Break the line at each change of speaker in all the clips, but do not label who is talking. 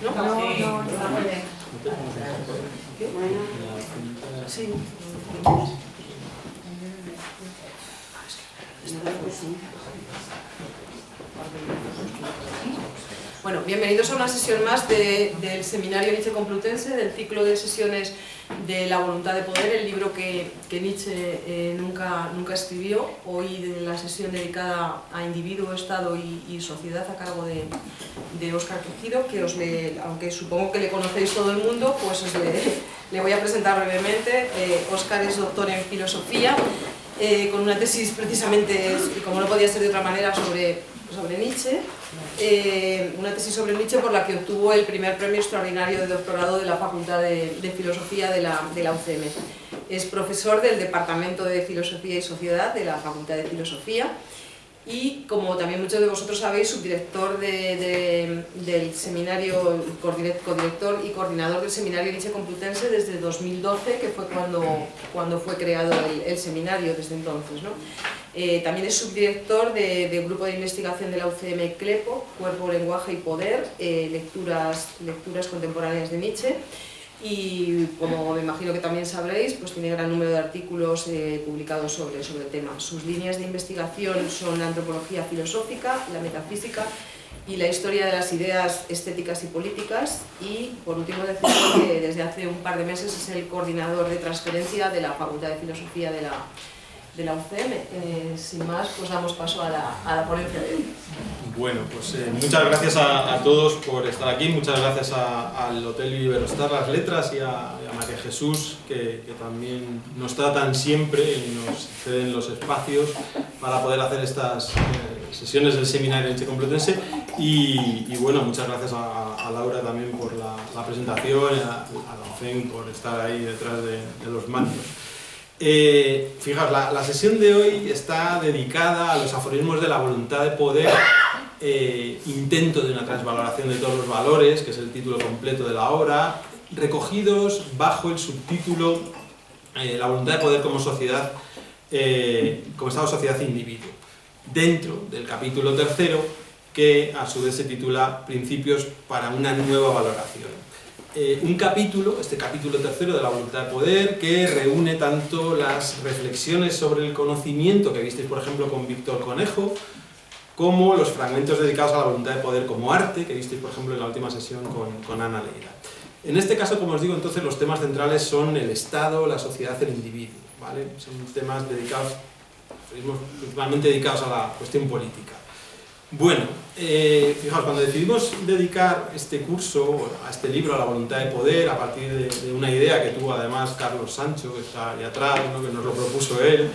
¿No?
No.
Sí. Bueno, bienvenidos a una sesión más del Seminario Nietzsche Complutense, del ciclo de sesiones de La voluntad de poder, el libro que Nietzsche nunca escribió. Hoy de la sesión dedicada a individuo, Estado y sociedad a cargo de Óscar Quejido, que aunque supongo que le conocéis todo el mundo, pues le voy a presentar brevemente. Óscar es doctor en filosofía, con una tesis precisamente, como no podía ser de otra manera, sobre Nietzsche. Una tesis sobre Nietzsche por la que obtuvo el primer premio extraordinario de doctorado de la Facultad de Filosofía de la UCM. Es profesor del Departamento de Filosofía y Sociedad de la Facultad de Filosofía y, como también muchos de vosotros sabéis, subdirector del seminario, codirector y coordinador del Seminario Nietzsche Complutense desde 2012, que fue cuando fue creado el seminario, desde entonces, ¿no? También es subdirector del grupo de investigación de la UCM CLEPO, Cuerpo, Lenguaje y Poder, lecturas contemporáneas de Nietzsche, y como me imagino que también sabréis, pues tiene gran número de artículos publicados sobre el tema. Sus líneas de investigación son la antropología filosófica, la metafísica y la historia de las ideas estéticas y políticas, y por último decir que desde hace un par de meses es el coordinador de transferencia de la Facultad de Filosofía de la UCM. Sin más, pues damos paso a la ponencia de hoy.
Bueno, pues muchas gracias a todos por estar aquí, muchas gracias al Hotel Iberostar Las Letras y a María Jesús, que también nos tratan siempre y nos ceden los espacios para poder hacer estas sesiones del Seminario Nietzsche Complutense, y bueno, muchas gracias a Laura también por la presentación, y a Don por estar ahí detrás de los mandos. Fijaos, la sesión de hoy está dedicada a los aforismos de la voluntad de poder, intento de una transvaloración de todos los valores, que es el título completo de la obra, recogidos bajo el subtítulo la voluntad de poder como sociedad, como Estado, sociedad e individuo, dentro del capítulo tercero, que a su vez se titula Principios para una nueva valoración. Un capítulo, este capítulo tercero de la voluntad de poder, que reúne tanto las reflexiones sobre el conocimiento que visteis, por ejemplo, con Víctor Conejo, como los fragmentos dedicados a la voluntad de poder como arte, que visteis, por ejemplo, en la última sesión con Ana Leira. En este caso, como os digo, entonces los temas centrales son el Estado, la sociedad, el individuo, ¿vale? Son temas dedicados, principalmente dedicados a la cuestión política. Bueno, fijaos, cuando decidimos dedicar este curso, a este libro, a la voluntad de poder, a partir de una idea que tuvo además Carlos Sancho, que está ahí atrás, ¿no?, que nos lo propuso él,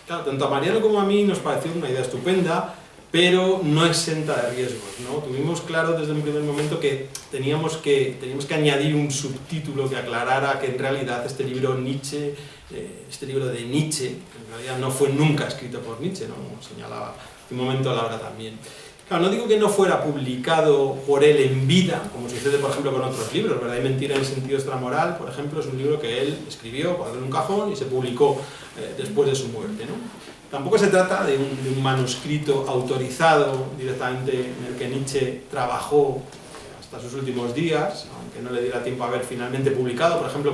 claro, tanto a Mariano como a mí nos pareció una idea estupenda, pero no exenta de riesgos, ¿no? Tuvimos claro desde un primer momento que teníamos que añadir un subtítulo que aclarara que en realidad este libro de Nietzsche, en realidad no fue nunca escrito por Nietzsche, ¿no?, como señalaba un momento Laura también. Claro, no digo que no fuera publicado por él en vida, como sucede por ejemplo con otros libros, ¿verdad? Hay mentira en sentido extramoral, por ejemplo, es un libro que él escribió, guardó en un cajón y se publicó después de su muerte, ¿no? Tampoco se trata de un manuscrito autorizado directamente en el que Nietzsche trabajó hasta sus últimos días, aunque no le diera tiempo a ver finalmente publicado, por ejemplo,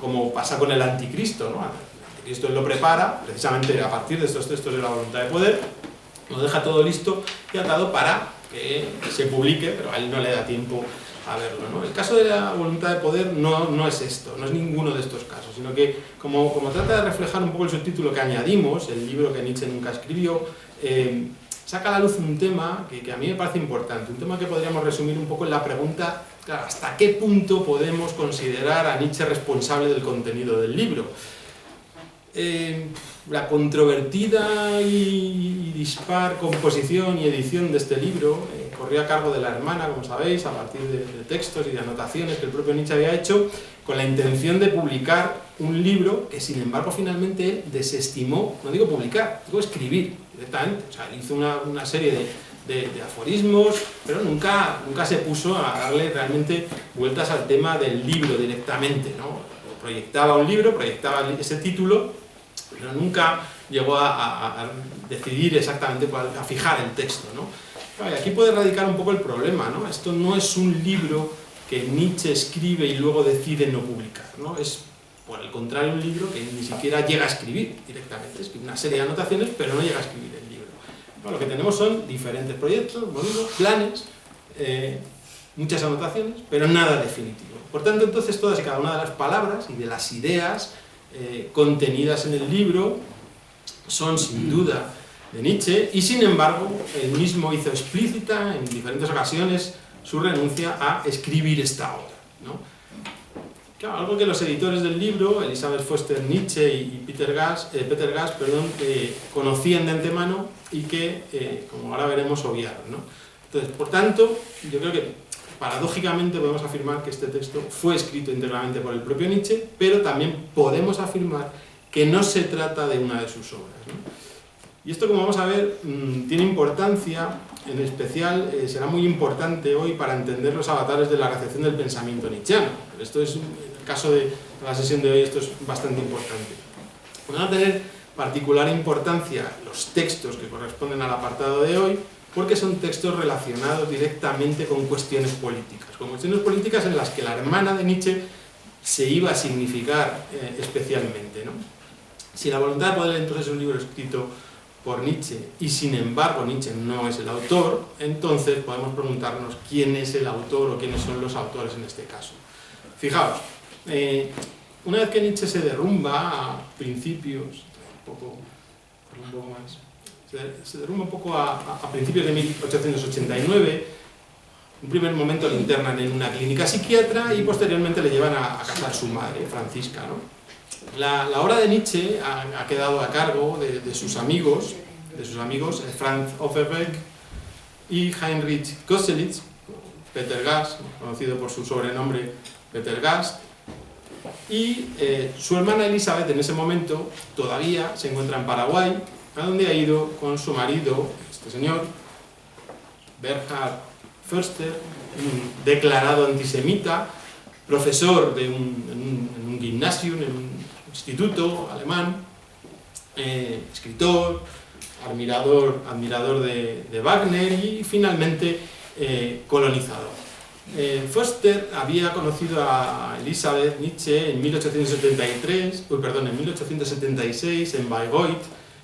como pasa con el Anticristo, ¿no? El Anticristo él lo prepara precisamente a partir de estos textos de la voluntad de poder, lo deja todo listo y atado para que se publique, pero a él no le da tiempo a verlo, ¿no? El caso de la voluntad de poder no es esto, no es ninguno de estos casos, sino que como trata de reflejar un poco el subtítulo que añadimos, el libro que Nietzsche nunca escribió, saca a la luz un tema que a mí me parece importante, un tema que podríamos resumir un poco en la pregunta, claro, ¿hasta qué punto podemos considerar a Nietzsche responsable del contenido del libro? La controvertida y dispar composición y edición de este libro corrió a cargo de la hermana, como sabéis, a partir de textos y de anotaciones que el propio Nietzsche había hecho, con la intención de publicar un libro que, sin embargo, finalmente él desestimó, no digo publicar, digo escribir directamente. O sea, hizo una serie de aforismos, pero nunca se puso a darle realmente vueltas al tema del libro directamente, ¿no? Proyectaba un libro, proyectaba ese título, pero nunca llegó a decidir exactamente a fijar el texto, ¿no? Claro, aquí puede radicar un poco el problema, ¿no? Esto no es un libro que Nietzsche escribe y luego decide no publicar, ¿no? Es, por el contrario, un libro que ni siquiera llega a escribir directamente. Escribe una serie de anotaciones, pero no llega a escribir el libro. Bueno, lo que tenemos son diferentes proyectos, módulos, planes, muchas anotaciones, pero nada definitivo. Por tanto, entonces, todas y cada una de las palabras y de las ideas contenidas en el libro son, sin duda, de Nietzsche, y sin embargo, él mismo hizo explícita en diferentes ocasiones su renuncia a escribir esta obra, ¿no? Claro, algo que los editores del libro, Elizabeth Foster Nietzsche y Peter Gass, conocían de antemano y que, como ahora veremos, obviaron, ¿no? Entonces, por tanto, yo creo que paradójicamente podemos afirmar que este texto fue escrito íntegramente por el propio Nietzsche, pero también podemos afirmar que no se trata de una de sus obras, ¿no? Y esto, como vamos a ver, tiene importancia, en especial será muy importante hoy para entender los avatares de la recepción del pensamiento nietzscheano. Esto es, en el caso de la sesión de hoy, esto es bastante importante. Van a tener particular importancia los textos que corresponden al apartado de hoy, porque son textos relacionados directamente con cuestiones políticas en las que la hermana de Nietzsche se iba a significar especialmente, ¿no? Si La voluntad de poder entonces es un libro escrito por Nietzsche y sin embargo Nietzsche no es el autor, entonces podemos preguntarnos quién es el autor o quiénes son los autores en este caso. Fijaos, una vez que Nietzsche se derrumba a principios, se derrumba un poco a principios de 1889, en un primer momento le internan en una clínica psiquiatra y posteriormente le llevan a casa de su madre, Francisca, ¿no? La obra de Nietzsche ha quedado a cargo de sus amigos, Franz Offerberg y Heinrich Koselleck, Peter Gass, conocido por su sobrenombre Peter Gass, y su hermana Elizabeth en ese momento todavía se encuentra en Paraguay, a donde ha ido con su marido, este señor, Bernhard Förster, un declarado antisemita, profesor en un gymnasium, en un instituto alemán, escritor, admirador de Wagner y finalmente colonizador. Foster había conocido a Elizabeth Nietzsche en 1876 en Bayreuth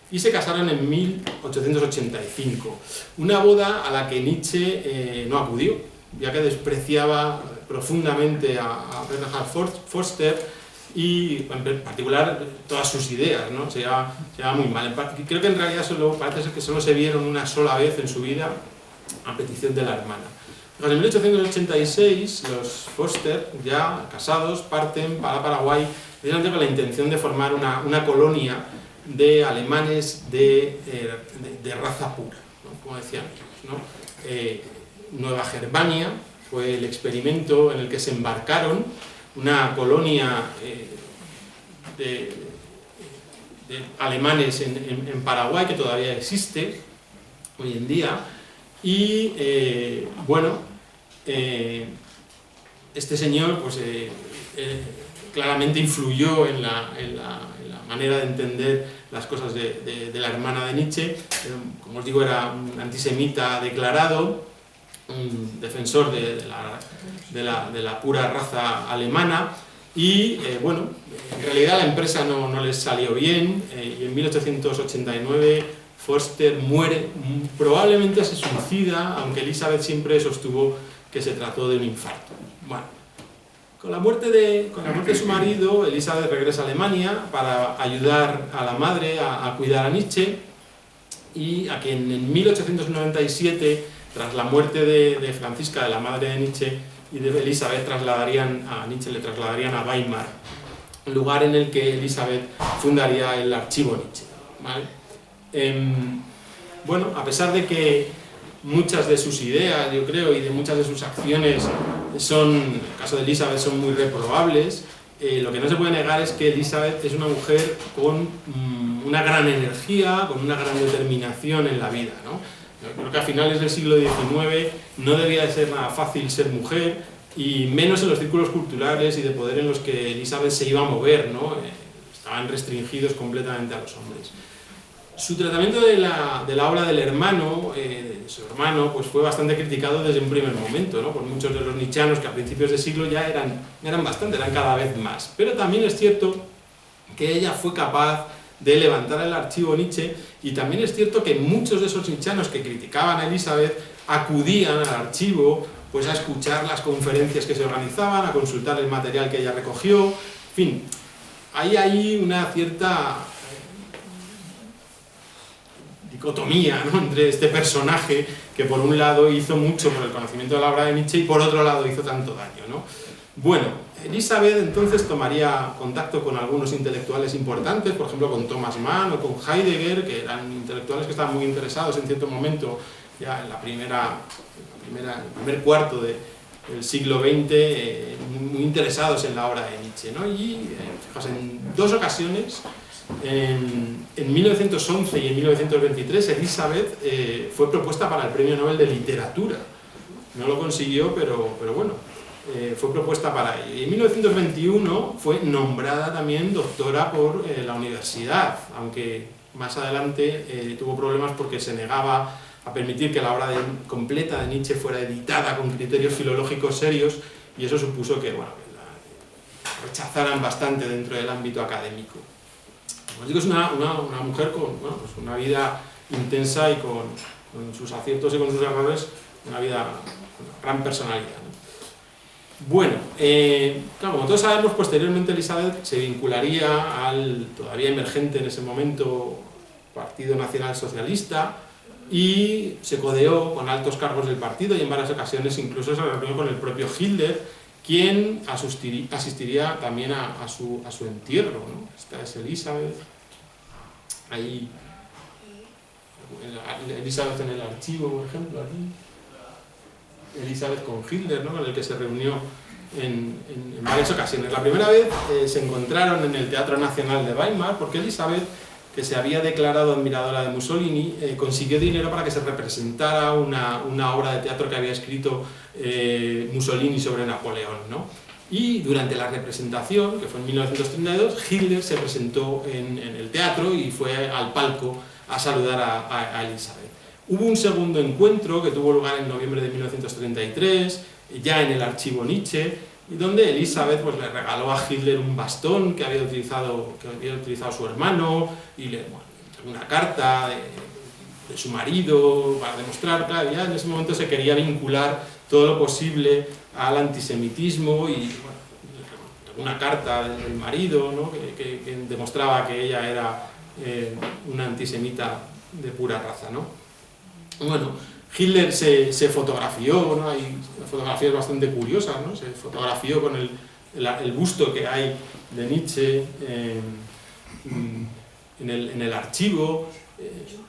y se casaron en 1885. Una boda a la que Nietzsche no acudió, ya que despreciaba profundamente a Bernhard Förster y en particular todas sus ideas, ¿no? Se llevaba muy mal. Creo que en realidad parece ser que solo se vieron una sola vez en su vida a petición de la hermana. En 1886 los Förster, ya casados, parten para Paraguay precisamente con la intención de formar una colonia de alemanes de raza pura, ¿no? Como decían ellos, ¿no? Nueva Germania fue el experimento en el que se embarcaron, una colonia de alemanes en Paraguay que todavía existe hoy en día y este señor pues, claramente influyó en la manera de entender las cosas de la hermana de Nietzsche. Como os digo, era un antisemita declarado, un defensor de la pura raza alemana y en realidad la empresa no les salió bien y en 1889 Förster muere, probablemente se suicida, aunque Elizabeth siempre sostuvo que se trató de un infarto. Bueno, con la muerte de su marido, Elizabeth regresa a Alemania para ayudar a la madre a cuidar a Nietzsche y a quien en 1897, tras la muerte de Francisca, de la madre de Nietzsche, y de Elizabeth, le trasladarían a Weimar, lugar en el que Elizabeth fundaría el archivo Nietzsche, ¿vale? A pesar de que muchas de sus ideas, yo creo, y de muchas de sus acciones en el caso de Elizabeth, son muy reprobables, lo que no se puede negar es que Elizabeth es una mujer con una gran energía, con una gran determinación en la vida, ¿no? Yo creo que a finales del siglo XIX no debía de ser nada fácil ser mujer, y menos en los círculos culturales y de poder en los que Elizabeth se iba a mover, ¿no? Estaban restringidos completamente a los hombres. Su tratamiento de la obra del hermano, su hermano, pues fue bastante criticado desde un primer momento, ¿no? Por muchos de los nietzscheanos que a principios de siglo ya eran cada vez más. Pero también es cierto que ella fue capaz de levantar el archivo Nietzsche, y también es cierto que muchos de esos nietzscheanos que criticaban a Elizabeth acudían al archivo pues a escuchar las conferencias que se organizaban, a consultar el material que ella recogió, en fin, hay una cierta dicotomía, ¿no?, entre este personaje que por un lado hizo mucho por el conocimiento de la obra de Nietzsche y por otro lado hizo tanto daño, ¿no? Bueno, Elizabeth entonces tomaría contacto con algunos intelectuales importantes, por ejemplo con Thomas Mann o con Heidegger, que eran intelectuales que estaban muy interesados en cierto momento, ya en el primer cuarto del siglo XX, muy interesados en la obra de Nietzsche, ¿no? Y fijaos, en dos ocasiones, en 1911 y en 1923, Elizabeth fue propuesta para el Premio Nobel de Literatura. No lo consiguió, pero bueno, fue propuesta para ello. Y en 1921 fue nombrada también doctora por la universidad, aunque más adelante tuvo problemas porque se negaba a permitir que la obra completa de Nietzsche fuera editada con criterios filológicos serios, y eso supuso que, bueno, la rechazaran bastante dentro del ámbito académico. Como os digo, es una mujer con, bueno, pues una vida intensa y con sus aciertos y con sus errores, una vida con una gran personalidad, ¿no? Bueno, claro, como todos sabemos, posteriormente Elizabeth se vincularía al todavía emergente en ese momento Partido Nacional Socialista y se codeó con altos cargos del partido, y en varias ocasiones incluso se reunió con el propio Hitler, quien asistiría también a su entierro, ¿no? Esta es Elizabeth, ahí Elizabeth en el archivo, por ejemplo, aquí. Elizabeth con Hitler, ¿no?, con el que se reunió en varias ocasiones. La primera vez se encontraron en el Teatro Nacional de Weimar, porque Elizabeth, que se había declarado admiradora de Mussolini, consiguió dinero para que se representara una obra de teatro que había escrito Mussolini sobre Napoleón, ¿no? Y durante la representación, que fue en 1932, Hitler se presentó en el teatro y fue al palco a saludar a Elizabeth. Hubo un segundo encuentro que tuvo lugar en noviembre de 1933, ya en el archivo Nietzsche, y donde Elizabeth pues, le regaló a Hitler un bastón que había utilizado su hermano, y una carta de su marido para demostrar, claro, ya en ese momento se quería vincular todo lo posible al antisemitismo, y bueno, una carta del marido, ¿no?, que demostraba que ella era una antisemita de pura raza, ¿no? Bueno, Hitler se fotografió, ¿no? Hay fotografías bastante curiosas, ¿no? Se fotografió con el busto que hay de Nietzsche en el archivo,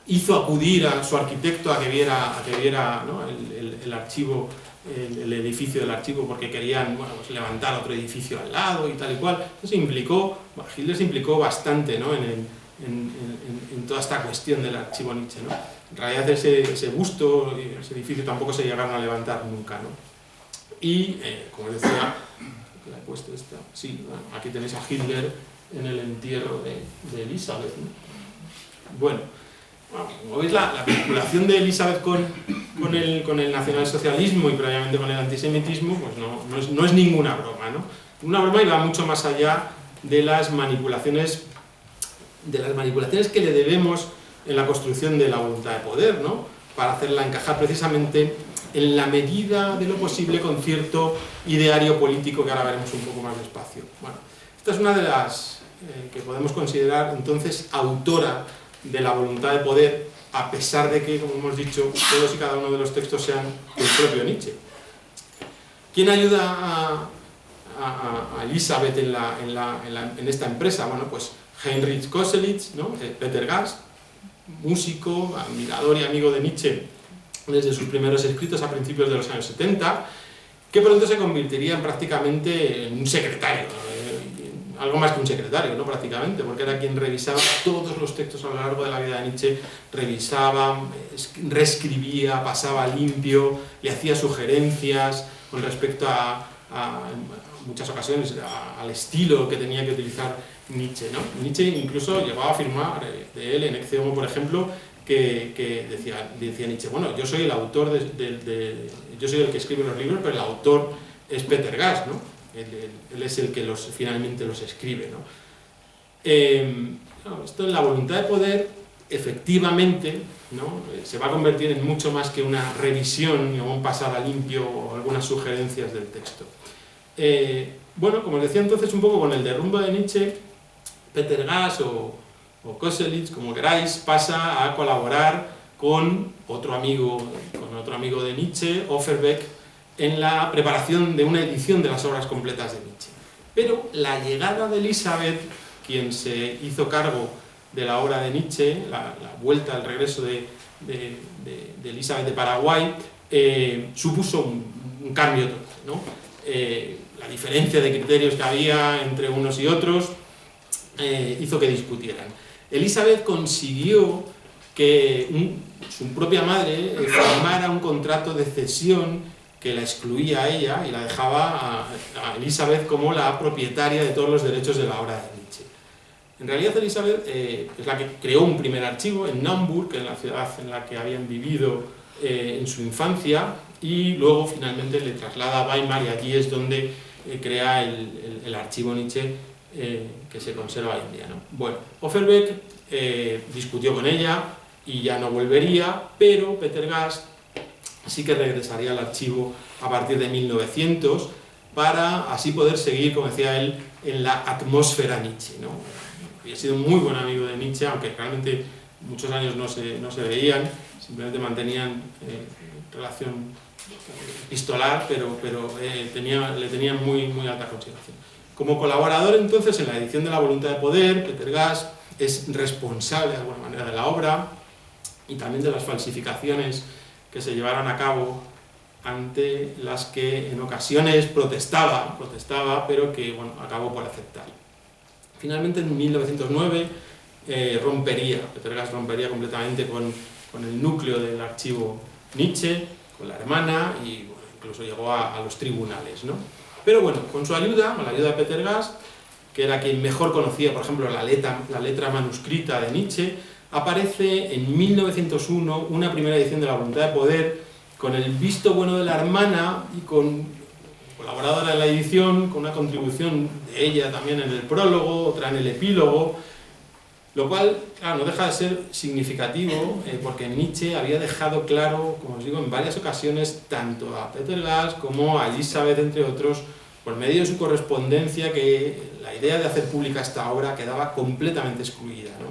hizo acudir a su arquitecto a que viera ¿no?, el archivo, el edificio del archivo, porque querían, bueno, pues levantar otro edificio al lado y tal y cual. Entonces Hitler se implicó bastante, ¿no?, en toda esta cuestión del archivo Nietzsche, ¿no? En realidad ese busto, ese edificio tampoco se llegaron a levantar nunca, ¿no? Y, como os decía, la he puesto esta, sí, bueno, aquí tenéis a Hitler en el entierro de Elizabeth, ¿no? Bueno, como veis, la vinculación de Elizabeth con el nacionalsocialismo y previamente con el antisemitismo, pues no es ninguna broma, ¿no? Una broma, y va mucho más allá de las manipulaciones que le debemos en la construcción de la voluntad de poder, ¿no?, para hacerla encajar precisamente en la medida de lo posible con cierto ideario político que ahora veremos un poco más despacio. Bueno, esta es una de las que podemos considerar entonces autora de la voluntad de poder, a pesar de que, como hemos dicho, todos y cada uno de los textos sean del propio Nietzsche. ¿Quién ayuda a Elizabeth en esta empresa? Bueno, pues Heinrich Koselleck, ¿no?, Peter Gast, músico, admirador y amigo de Nietzsche desde sus primeros escritos a principios de los años 70, que pronto se convertiría prácticamente en un secretario, algo más que un secretario, ¿no?, prácticamente, porque era quien revisaba todos los textos a lo largo de la vida de Nietzsche, revisaba, reescribía, pasaba limpio, le hacía sugerencias. con respecto en muchas ocasiones al estilo que tenía que utilizar Nietzsche, ¿no? Nietzsche incluso llegó a afirmar de él en Ecce Homo, por ejemplo, que decía Nietzsche, bueno, yo soy el autor yo soy el que escribe los libros, pero el autor es Peter Gast, ¿no? Él es el que finalmente los escribe, ¿no? Esto en la voluntad de poder, efectivamente, ¿no? Se va a convertir en mucho más que una revisión o un pasar a limpio o algunas sugerencias del texto. Bueno, como os decía entonces, un poco con el derrumbe de Nietzsche, Peter Gast o Koselleck, como queráis, pasa a colaborar con otro amigo de Nietzsche, Overbeck, en la preparación de una edición de las obras completas de Nietzsche. Pero la llegada de Elisabeth, quien se hizo cargo de la obra de Nietzsche, la vuelta, el regreso de Elisabeth de Paraguay, supuso un cambio total, ¿no? La diferencia de criterios que había entre unos y otros hizo que discutieran. Elisabeth consiguió que su propia madre firmara un contrato de cesión que la excluía a ella y la dejaba a Elisabeth como la propietaria de todos los derechos de la obra de Nietzsche. En realidad Elisabeth es la que creó un primer archivo en Naumburg, en la ciudad en la que habían vivido en su infancia, y luego finalmente le traslada a Weimar y allí es donde crea el archivo Nietzsche que se conserva hoy en día, ¿no? Bueno, Overbeck discutió con ella y ya no volvería, pero Peter Gast sí que regresaría al archivo a partir de 1900 para así poder seguir, como decía él, en la atmósfera Nietzsche, ¿no? Había sido un muy buen amigo de Nietzsche, aunque realmente muchos años no se veían, simplemente mantenían relación epistolar, pero le tenían muy alta consideración. Como colaborador entonces en la edición de La voluntad de poder, Peter Gast es responsable de alguna manera de la obra y también de las falsificaciones que se llevaron a cabo, ante las que en ocasiones protestaba, pero que bueno, acabó por aceptar. Finalmente en 1909 Peter Gast rompería completamente con el núcleo del archivo Nietzsche, con la hermana, y bueno, incluso llegó a los tribunales, ¿no? Pero bueno, con la ayuda de Peter Gast, que era quien mejor conocía, por ejemplo, la letra manuscrita de Nietzsche, aparece en 1901 una primera edición de La voluntad de poder, con el visto bueno de la hermana y con colaboradora en la edición, con una contribución de ella también en el prólogo, otra en el epílogo, lo cual, claro, no deja de ser significativo, porque Nietzsche había dejado claro, como os digo, en varias ocasiones, tanto a Peter Gast como a Elisabeth, entre otros, por medio de su correspondencia, que la idea de hacer pública esta obra quedaba completamente excluida, ¿no?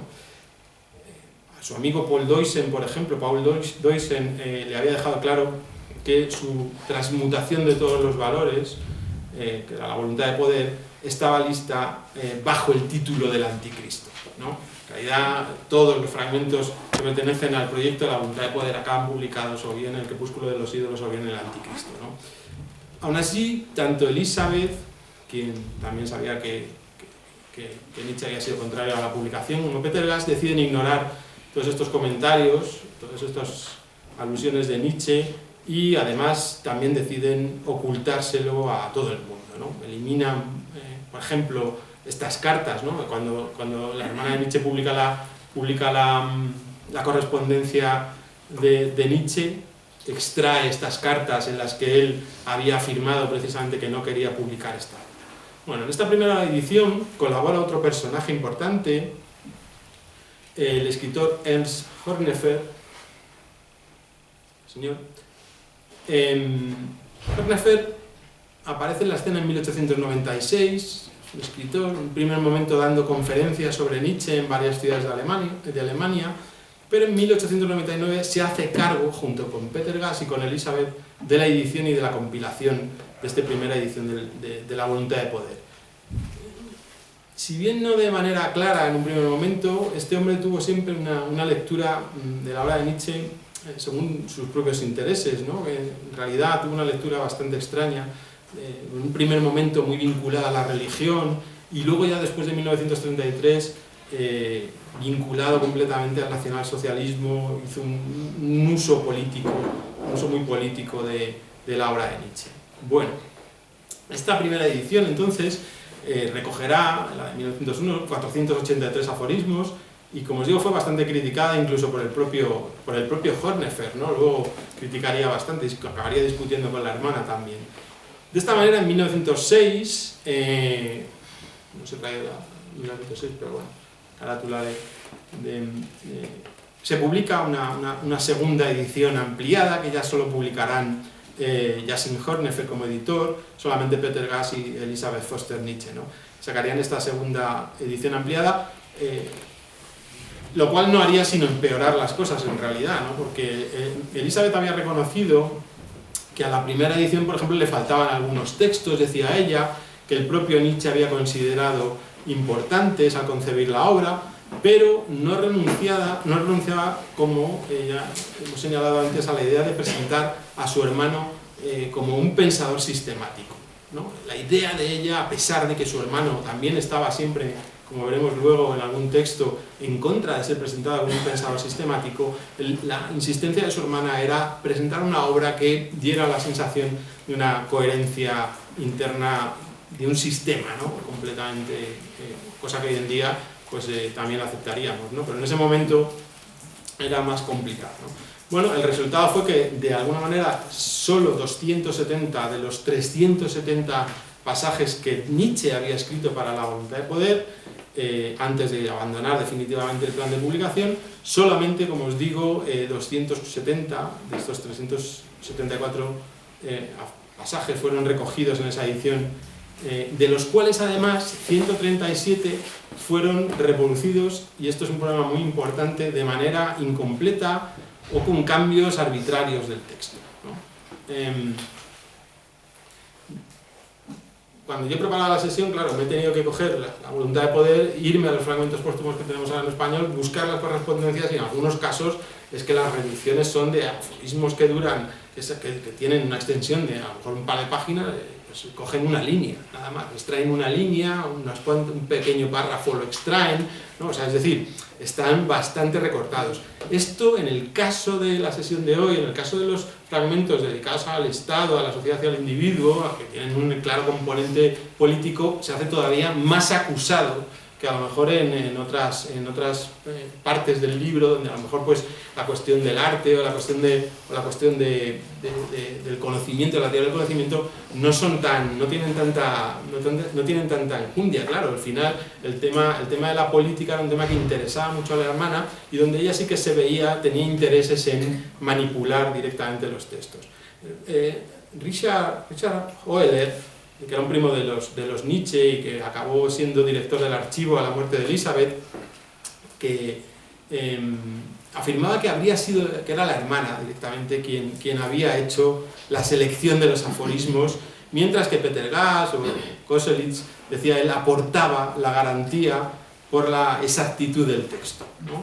A su amigo Paul Deussen, por ejemplo, le había dejado claro que su transmutación de todos los valores, que era la voluntad de poder, estaba lista bajo el título del anticristo, ¿no? En realidad, todos los fragmentos que pertenecen al proyecto de La voluntad de poder acaban publicados o bien en el Crepúsculo de los ídolos o bien en el Anticristo, ¿no? Aún así, tanto Elisabeth, quien también sabía que Nietzsche había sido contrario a la publicación, como Peter Gast, deciden ignorar todos estos comentarios, todas estas alusiones de Nietzsche, y además también deciden ocultárselo a todo el mundo, ¿no? Eliminan, por ejemplo, estas cartas, ¿no? Cuando la hermana de Nietzsche publica la correspondencia de Nietzsche, extrae estas cartas en las que él había afirmado precisamente que no quería publicar esta. Bueno, en esta primera edición colabora otro personaje importante, el escritor Ernst Horneffer, señor. Horneffer aparece en la escena en 1896, es un escritor, en un primer momento dando conferencias sobre Nietzsche en varias ciudades de Alemania, pero en 1899 se hace cargo, junto con Peter Gast y con Elisabeth, de la edición y de la compilación de esta primera edición de La voluntad de poder. Si bien no de manera clara en un primer momento, este hombre tuvo siempre una lectura de la obra de Nietzsche según sus propios intereses, ¿no? En realidad tuvo una lectura bastante extraña, en un primer momento muy vinculada a la religión, y luego ya después de 1933 vinculado completamente al nacionalsocialismo, hizo un uso político, un uso muy político de la obra de Nietzsche. Bueno, esta primera edición entonces recogerá, la de 1901, 483 aforismos, y como os digo fue bastante criticada incluso por el propio Horneffer, ¿no? Luego criticaría bastante y acabaría discutiendo con la hermana también. De esta manera, en 1906, no se trae la 1906, pero bueno, carátula se publica una segunda edición ampliada, que ya solo publicarán ya sin Horneffer como editor, solamente Peter Gass y Elizabeth Foster Nietzsche, ¿no? Sacarían esta segunda edición ampliada, lo cual no haría sino empeorar las cosas en realidad, ¿no? Porque Elizabeth había reconocido que a la primera edición, por ejemplo, le faltaban algunos textos, decía ella, que el propio Nietzsche había considerado importantes al concebir la obra, pero no renunciaba, como ya hemos señalado antes, a la idea de presentar a su hermano como un pensador sistemático, ¿no? La idea de ella, a pesar de que su hermano también estaba siempre, como veremos luego en algún texto, en contra de ser presentado como un pensador sistemático, la insistencia de su hermana era presentar una obra que diera la sensación de una coherencia interna, de un sistema, ¿no? Completamente, cosa que hoy en día pues también aceptaríamos, ¿no? Pero en ese momento era más complicado, ¿no? Bueno, el resultado fue que de alguna manera solo 270 de los 370 pasajes que Nietzsche había escrito para La voluntad de poder, antes de abandonar definitivamente el plan de publicación, solamente, como os digo, 270 de estos 374 pasajes fueron recogidos en esa edición, de los cuales además 137 fueron reproducidos, y esto es un problema muy importante, de manera incompleta o con cambios arbitrarios del texto, ¿no? Cuando yo preparaba la sesión, claro, me he tenido que coger la voluntad de poder, irme a los fragmentos póstumos que tenemos ahora en español, buscar las correspondencias, y en algunos casos es que las reducciones son de aforismos que duran, que tienen una extensión de a lo mejor un par de páginas, pues cogen una línea, nada más, extraen una línea, un pequeño párrafo lo extraen, ¿no? O sea, es decir, están bastante recortados. Esto, en el caso de la sesión de hoy, en el caso de los fragmentos dedicados al Estado, a la sociedad y al individuo, que tienen un claro componente político, se hace todavía más acusado que a lo mejor en otras partes del libro, donde a lo mejor pues la cuestión del arte o la cuestión del conocimiento, la teoría del conocimiento, no tienen tanta enjundia. Claro, al final el tema de la política era un tema que interesaba mucho a la hermana, y donde ella sí que tenía intereses en manipular directamente los textos. Richard Oehler, que era un primo de los Nietzsche y que acabó siendo director del archivo a la muerte de Elizabeth, que afirmaba que era la hermana directamente quien había hecho la selección de los aforismos, mientras que Peter Gass o Koselleck, decía él, aportaba la garantía por la exactitud del texto, ¿no?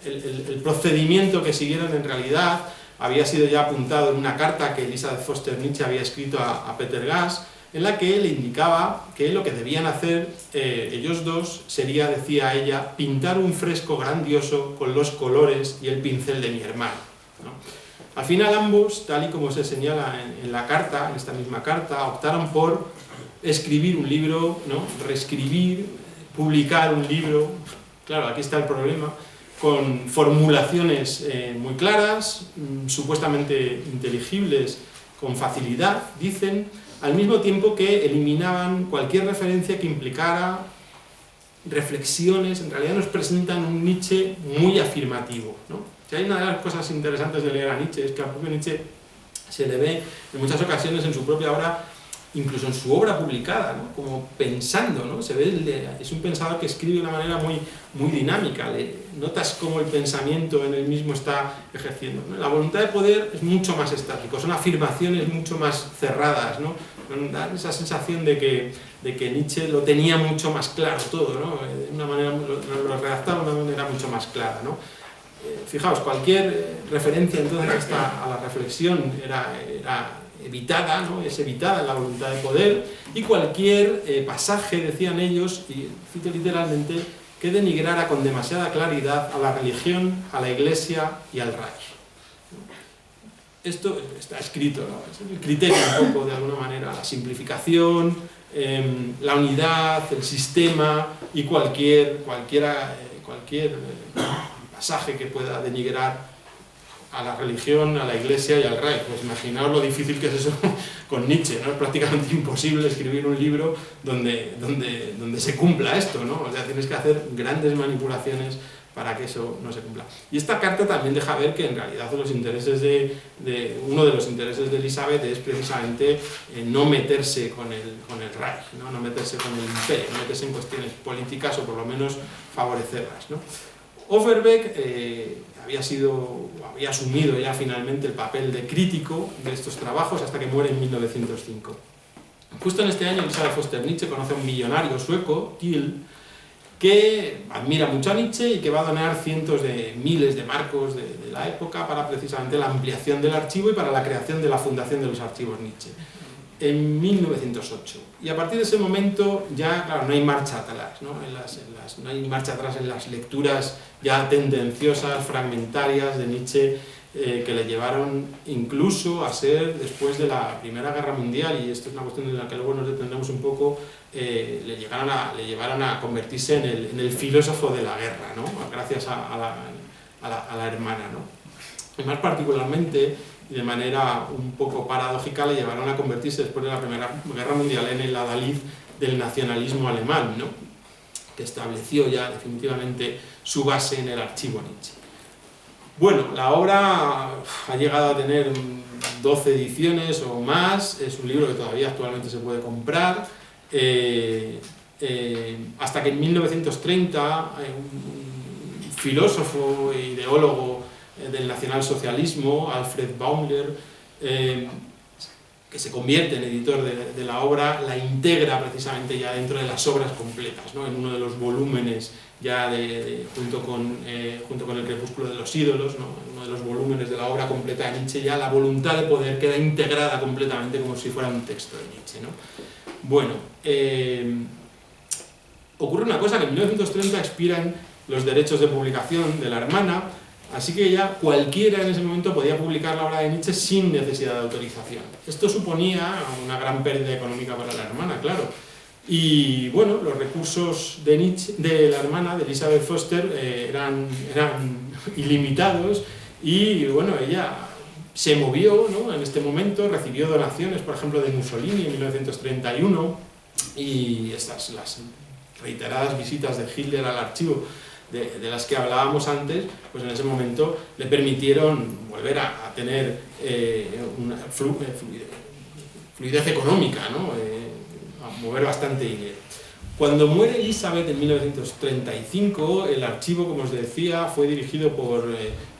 El procedimiento que siguieron en realidad había sido ya apuntado en una carta que Elizabeth Foster Nietzsche había escrito a Peter Gass, en la que le indicaba que lo que debían hacer ellos dos sería, decía ella, pintar un fresco grandioso con los colores y el pincel de mi hermano, ¿no? Al final ambos, tal y como se señala en la carta, en esta misma carta, optaron por escribir un libro, ¿no? Reescribir, publicar un libro. Claro, aquí está el problema, con formulaciones muy claras, supuestamente inteligibles, con facilidad, dicen, al mismo tiempo que eliminaban cualquier referencia que implicara reflexiones. En realidad nos presentan un Nietzsche muy afirmativo, ¿no? Si hay una de las cosas interesantes de leer a Nietzsche, es que al propio Nietzsche se le ve en muchas ocasiones en su propia obra, incluso en su obra publicada, ¿no? Como pensando, ¿no? Se ve, es un pensador que escribe de una manera muy dinámica, notas cómo el pensamiento en él mismo está ejerciendo, ¿no? La voluntad de poder es mucho más estático, son afirmaciones mucho más cerradas, ¿no? Da esa sensación de que Nietzsche lo tenía mucho más claro todo, ¿no? De una manera, lo redactaba de una manera mucho más clara, ¿no? Fijaos, cualquier referencia entonces a la reflexión era evitada, ¿no? Es evitada en La voluntad de poder, y cualquier pasaje, decían ellos, y cito literalmente, que denigrara con demasiada claridad a la religión, a la Iglesia y al Reich. esto está escrito, ¿no? Es el criterio un poco, de alguna manera, la simplificación, la unidad, el sistema y cualquier pasaje que pueda denigrar a la religión, a la Iglesia y al Reich. Pues imaginaos lo difícil que es eso con Nietzsche, ¿no? Es prácticamente imposible escribir un libro donde se cumpla esto, ¿no? O sea, tienes que hacer grandes manipulaciones para que eso no se cumpla. Y esta carta también deja ver que en realidad uno de los intereses de Elizabeth es precisamente no meterse con el Reich, ¿no? Meterse con el imperio, no meterse en cuestiones políticas o por lo menos favorecerlas, ¿no? Overbeck había asumido ya finalmente el papel de crítico de estos trabajos hasta que muere en 1905. Justo en este año, Elisabeth Foster Nietzsche conoce a un millonario sueco, Thiel, que admira mucho a Nietzsche y que va a donar cientos de miles de marcos de la época para precisamente la ampliación del archivo y para la creación de la Fundación de los Archivos Nietzsche, en 1908. Y a partir de ese momento ya, claro, no hay marcha atrás, ¿no? No hay marcha atrás en las lecturas ya tendenciosas, fragmentarias de Nietzsche, que le llevaron incluso a ser, después de la Primera Guerra Mundial, y esto es una cuestión en la que luego nos detendremos un poco, le llevaron a convertirse en el filósofo de la guerra, ¿no? Gracias a la hermana, ¿no? Y más particularmente, y de manera un poco paradójica, le llevaron a convertirse después de la Primera Guerra Mundial en el adalid del nacionalismo alemán, ¿no? Que estableció ya definitivamente su base en el archivo Nietzsche. Bueno, la obra ha llegado a tener 12 ediciones o más, es un libro que todavía actualmente se puede comprar, hasta que en 1930 un filósofo e ideólogo del nacionalsocialismo, Alfred Baumler, que se convierte en editor de la obra, la integra precisamente ya dentro de las obras completas, ¿no? En uno de los volúmenes ya junto con el crepúsculo de los ídolos, ¿no? En uno de los volúmenes de la obra completa de Nietzsche, ya la voluntad de poder queda integrada completamente como si fuera un texto de Nietzsche, ¿no? Bueno, ocurre una cosa, que en 1930 expiran los derechos de publicación de la hermana, así que ya cualquiera en ese momento podía publicar la obra de Nietzsche sin necesidad de autorización. Esto suponía una gran pérdida económica para la hermana, claro. Y bueno, los recursos de la hermana, de Elizabeth Foster, eran ilimitados, y bueno, ella se movió, ¿no? En este momento, recibió donaciones, por ejemplo, de Mussolini en 1931, y las reiteradas visitas de Hitler al archivo de las que hablábamos antes, pues en ese momento le permitieron volver a tener una fluidez económica, ¿no? A mover bastante dinero. Cuando muere Elizabeth en 1935, el archivo, como os decía, fue dirigido por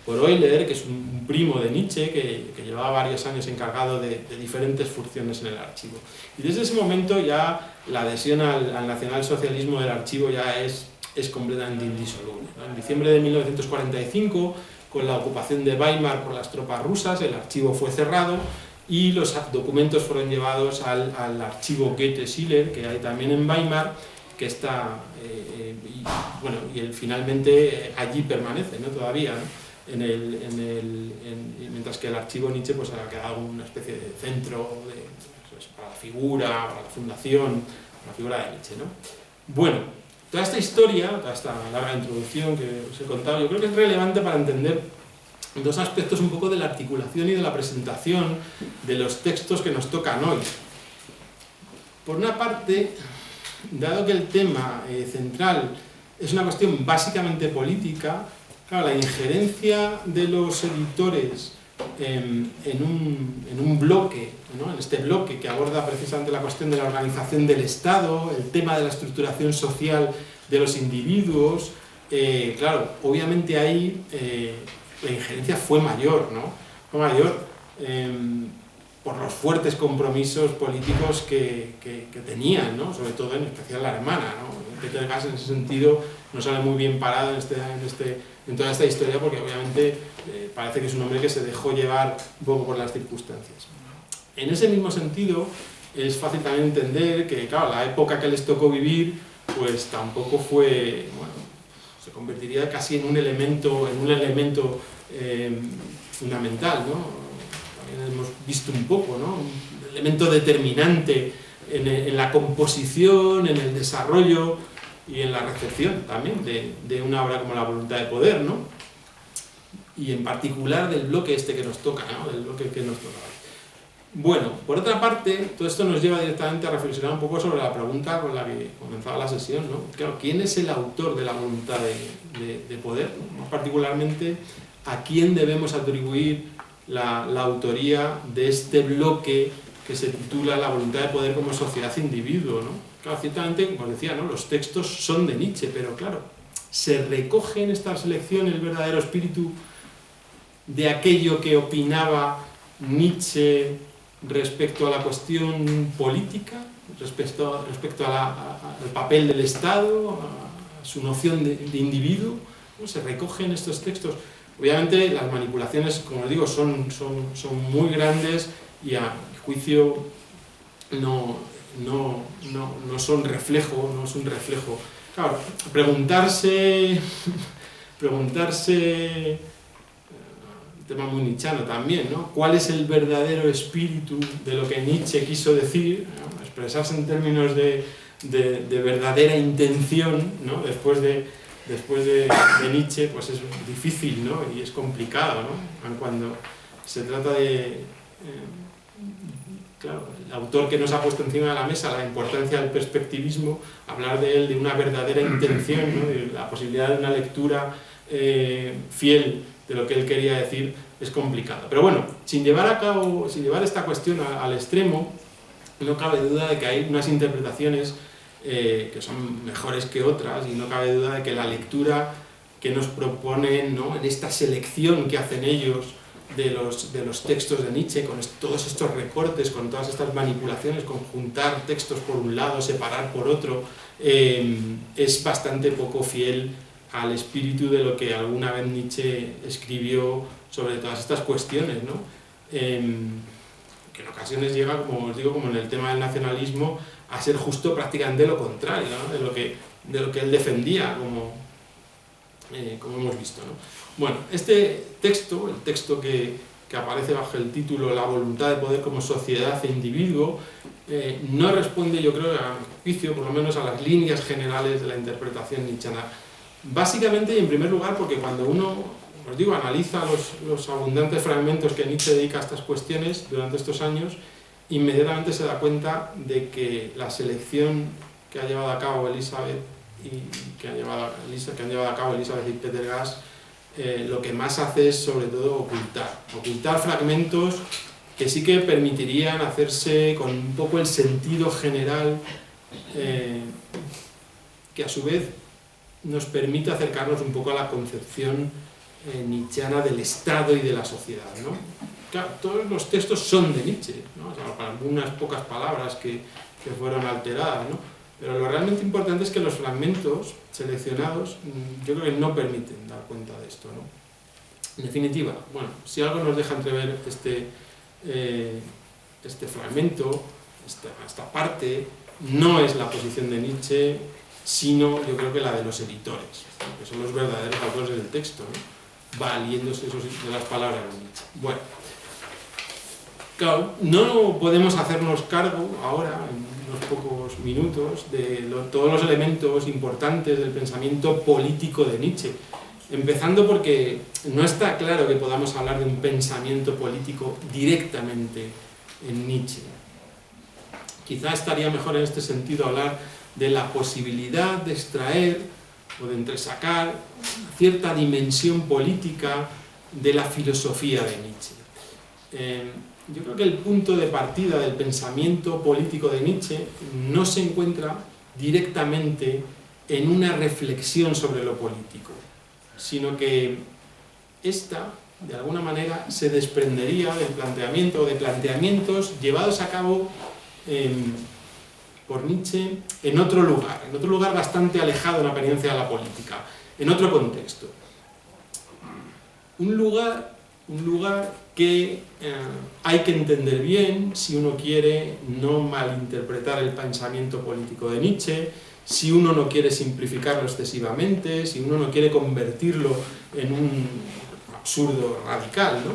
Euler, que es un primo de Nietzsche, que llevaba varios años encargado de diferentes funciones en el archivo. Y desde ese momento ya la adhesión al nacionalsocialismo del archivo ya es completamente indisoluble, ¿no? En diciembre de 1945, con la ocupación de Weimar por las tropas rusas, el archivo fue cerrado y los documentos fueron llevados al archivo Goethe-Schiller, que hay también en Weimar, que está, finalmente allí permanece, ¿no? Todavía, ¿no? Mientras que el archivo Nietzsche pues ha quedado una especie de centro para la figura, para la fundación, para la figura de Nietzsche, ¿no? Bueno, toda esta historia, toda esta larga introducción que os he contado, yo creo que es relevante para entender dos aspectos un poco de la articulación y de la presentación de los textos que nos tocan hoy. Por una parte, dado que el tema central es una cuestión básicamente política, claro, la injerencia de los editores en un bloque, ¿no? En este bloque que aborda precisamente la cuestión de la organización del Estado, el tema de la estructuración social de los individuos, claro, obviamente ahí la injerencia fue mayor, ¿no? Fue mayor por los fuertes compromisos políticos que tenían, ¿no? Sobre todo en especial la hermana, ¿no? Peter Gass en ese sentido no sale muy bien parado en toda esta historia, porque obviamente parece que es un hombre que se dejó llevar un poco por las circunstancias. En ese mismo sentido, es fácil también entender que, claro, la época que les tocó vivir, pues tampoco fue, bueno, se convertiría casi en un elemento fundamental, ¿no? también hemos visto un poco, ¿no? Un elemento determinante en la composición, en el desarrollo y en la recepción también de una obra como La voluntad de poder, ¿no? Y en particular del bloque este que nos toca, ¿no? Del bloque que nos toca. Bueno, por otra parte, todo esto nos lleva directamente a reflexionar un poco sobre la pregunta con la que comenzaba la sesión, ¿no? Claro, ¿quién es el autor de La voluntad de poder? Más particularmente, ¿a quién debemos atribuir la autoría de este bloque que se titula La voluntad de poder como sociedad-individuo, ¿no? Claro, ciertamente, como os decía, ¿no? Los textos son de Nietzsche, pero claro, ¿se recoge en esta selección el verdadero espíritu de aquello que opinaba Nietzsche respecto a la cuestión política, respecto al papel del Estado, a su noción de individuo? ¿No? ¿Se recoge en estos textos? Obviamente las manipulaciones, como os digo, son muy grandes y a mi juicio no son reflejo, no es un reflejo. Claro, preguntarse tema muy nietzscheano también, ¿no? ¿Cuál es el verdadero espíritu de lo que Nietzsche quiso decir? ¿No? Expresarse en términos de verdadera intención, ¿no? Después de Nietzsche, pues es difícil, ¿no? Y es complicado, ¿no? Cuando se trata de... claro, el autor que nos ha puesto encima de la mesa la importancia del perspectivismo, hablar de él, de una verdadera intención, ¿no? De la posibilidad de una lectura fiel de lo que él quería decir, es complicado. Pero bueno, sin llevar esta cuestión al extremo, no cabe duda de que hay unas interpretaciones que son mejores que otras, y no cabe duda de que la lectura que nos proponen, ¿no? En esta selección que hacen ellos de los textos de Nietzsche, con todos estos recortes, con todas estas manipulaciones, con juntar textos por un lado, separar por otro, es bastante poco fiel al espíritu de lo que alguna vez Nietzsche escribió sobre todas estas cuestiones, ¿no? Que en ocasiones llega, como os digo, como en el tema del nacionalismo, a ser justo prácticamente lo contrario, ¿no? de lo que él defendía, como hemos visto, ¿no? Bueno, este texto, el texto que aparece bajo el título La voluntad de poder como sociedad e individuo, no responde, yo creo, a mi juicio, por lo menos a las líneas generales de la interpretación nietzscheana. Básicamente y en primer lugar porque cuando uno, os digo, analiza los abundantes fragmentos que Nietzsche dedica a estas cuestiones durante estos años, inmediatamente se da cuenta de que la selección que ha llevado a cabo Elizabeth que han llevado a cabo Elizabeth y Peter Gass, lo que más hace es sobre todo ocultar fragmentos que sí que permitirían hacerse con un poco el sentido general, que a su vez nos permite acercarnos un poco a la concepción nietzscheana del Estado y de la sociedad, ¿no? Claro, todos los textos son de Nietzsche, ¿no? O sea, para algunas pocas palabras que fueron alteradas, ¿no? Pero lo realmente importante es que los fragmentos seleccionados, yo creo que no permiten dar cuenta de esto, ¿no? En definitiva, bueno, si algo nos deja entrever este fragmento, esta parte, no es la posición de Nietzsche, sino yo creo que la de los editores, ¿no? Que son los verdaderos autores del texto, ¿no? Valiéndose de las palabras de Nietzsche. Bueno, claro, no podemos hacernos cargo ahora, en unos pocos minutos, de todos los elementos importantes del pensamiento político de Nietzsche, empezando porque no está claro que podamos hablar de un pensamiento político directamente en Nietzsche. Quizá estaría mejor en este sentido hablar de la posibilidad de extraer o de entresacar cierta dimensión política de la filosofía de Nietzsche. Yo creo que el punto de partida del pensamiento político de Nietzsche no se encuentra directamente en una reflexión sobre lo político, sino que esta, de alguna manera, se desprendería del planteamiento o de planteamientos llevados a cabo por Nietzsche en otro lugar bastante alejado en apariencia de la política, en otro contexto. Un lugar que hay que entender bien si uno quiere no malinterpretar el pensamiento político de Nietzsche, si uno no quiere simplificarlo excesivamente, si uno no quiere convertirlo en un absurdo radical, ¿no?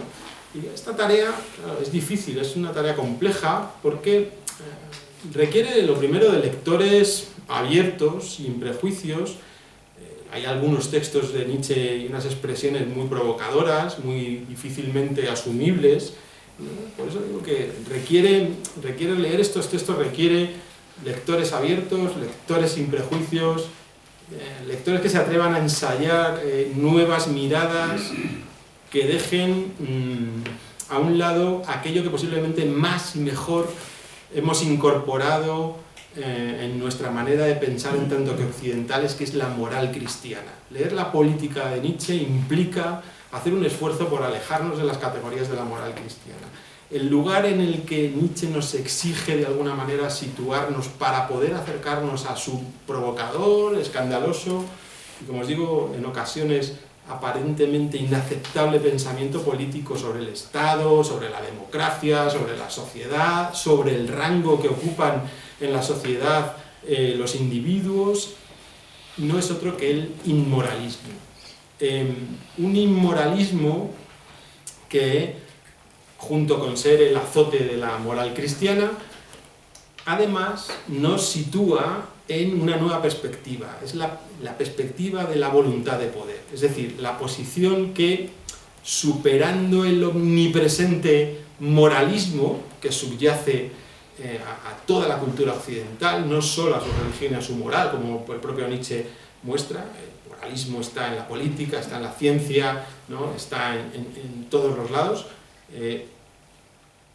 Y esta tarea, claro, es difícil, es una tarea compleja porque requiere lo primero de lectores abiertos, sin prejuicios. Hay algunos textos de Nietzsche y unas expresiones muy provocadoras, muy difícilmente asumibles. Por eso digo que requiere leer estos textos, requiere lectores abiertos, lectores sin prejuicios, lectores que se atrevan a ensayar nuevas miradas, que dejen a un lado aquello que posiblemente más y mejor hemos incorporado en nuestra manera de pensar en tanto que occidentales, que es la moral cristiana. Leer la política de Nietzsche implica hacer un esfuerzo por alejarnos de las categorías de la moral cristiana. El lugar en el que Nietzsche nos exige de alguna manera situarnos para poder acercarnos a su provocador, escandaloso y, como os digo, en ocasiones aparentemente inaceptable pensamiento político sobre el Estado, sobre la democracia, sobre la sociedad, sobre el rango que ocupan en la sociedad los individuos, no es otro que el inmoralismo. Un inmoralismo que, junto con ser el azote de la moral cristiana, además nos sitúa en una nueva perspectiva. Es la perspectiva de la voluntad de poder. Es decir, la posición que, superando el omnipresente moralismo que subyace a toda la cultura occidental, no solo a su religión y a su moral, como el propio Nietzsche muestra, el moralismo está en la política, está en la ciencia, ¿no? Está en todos los lados.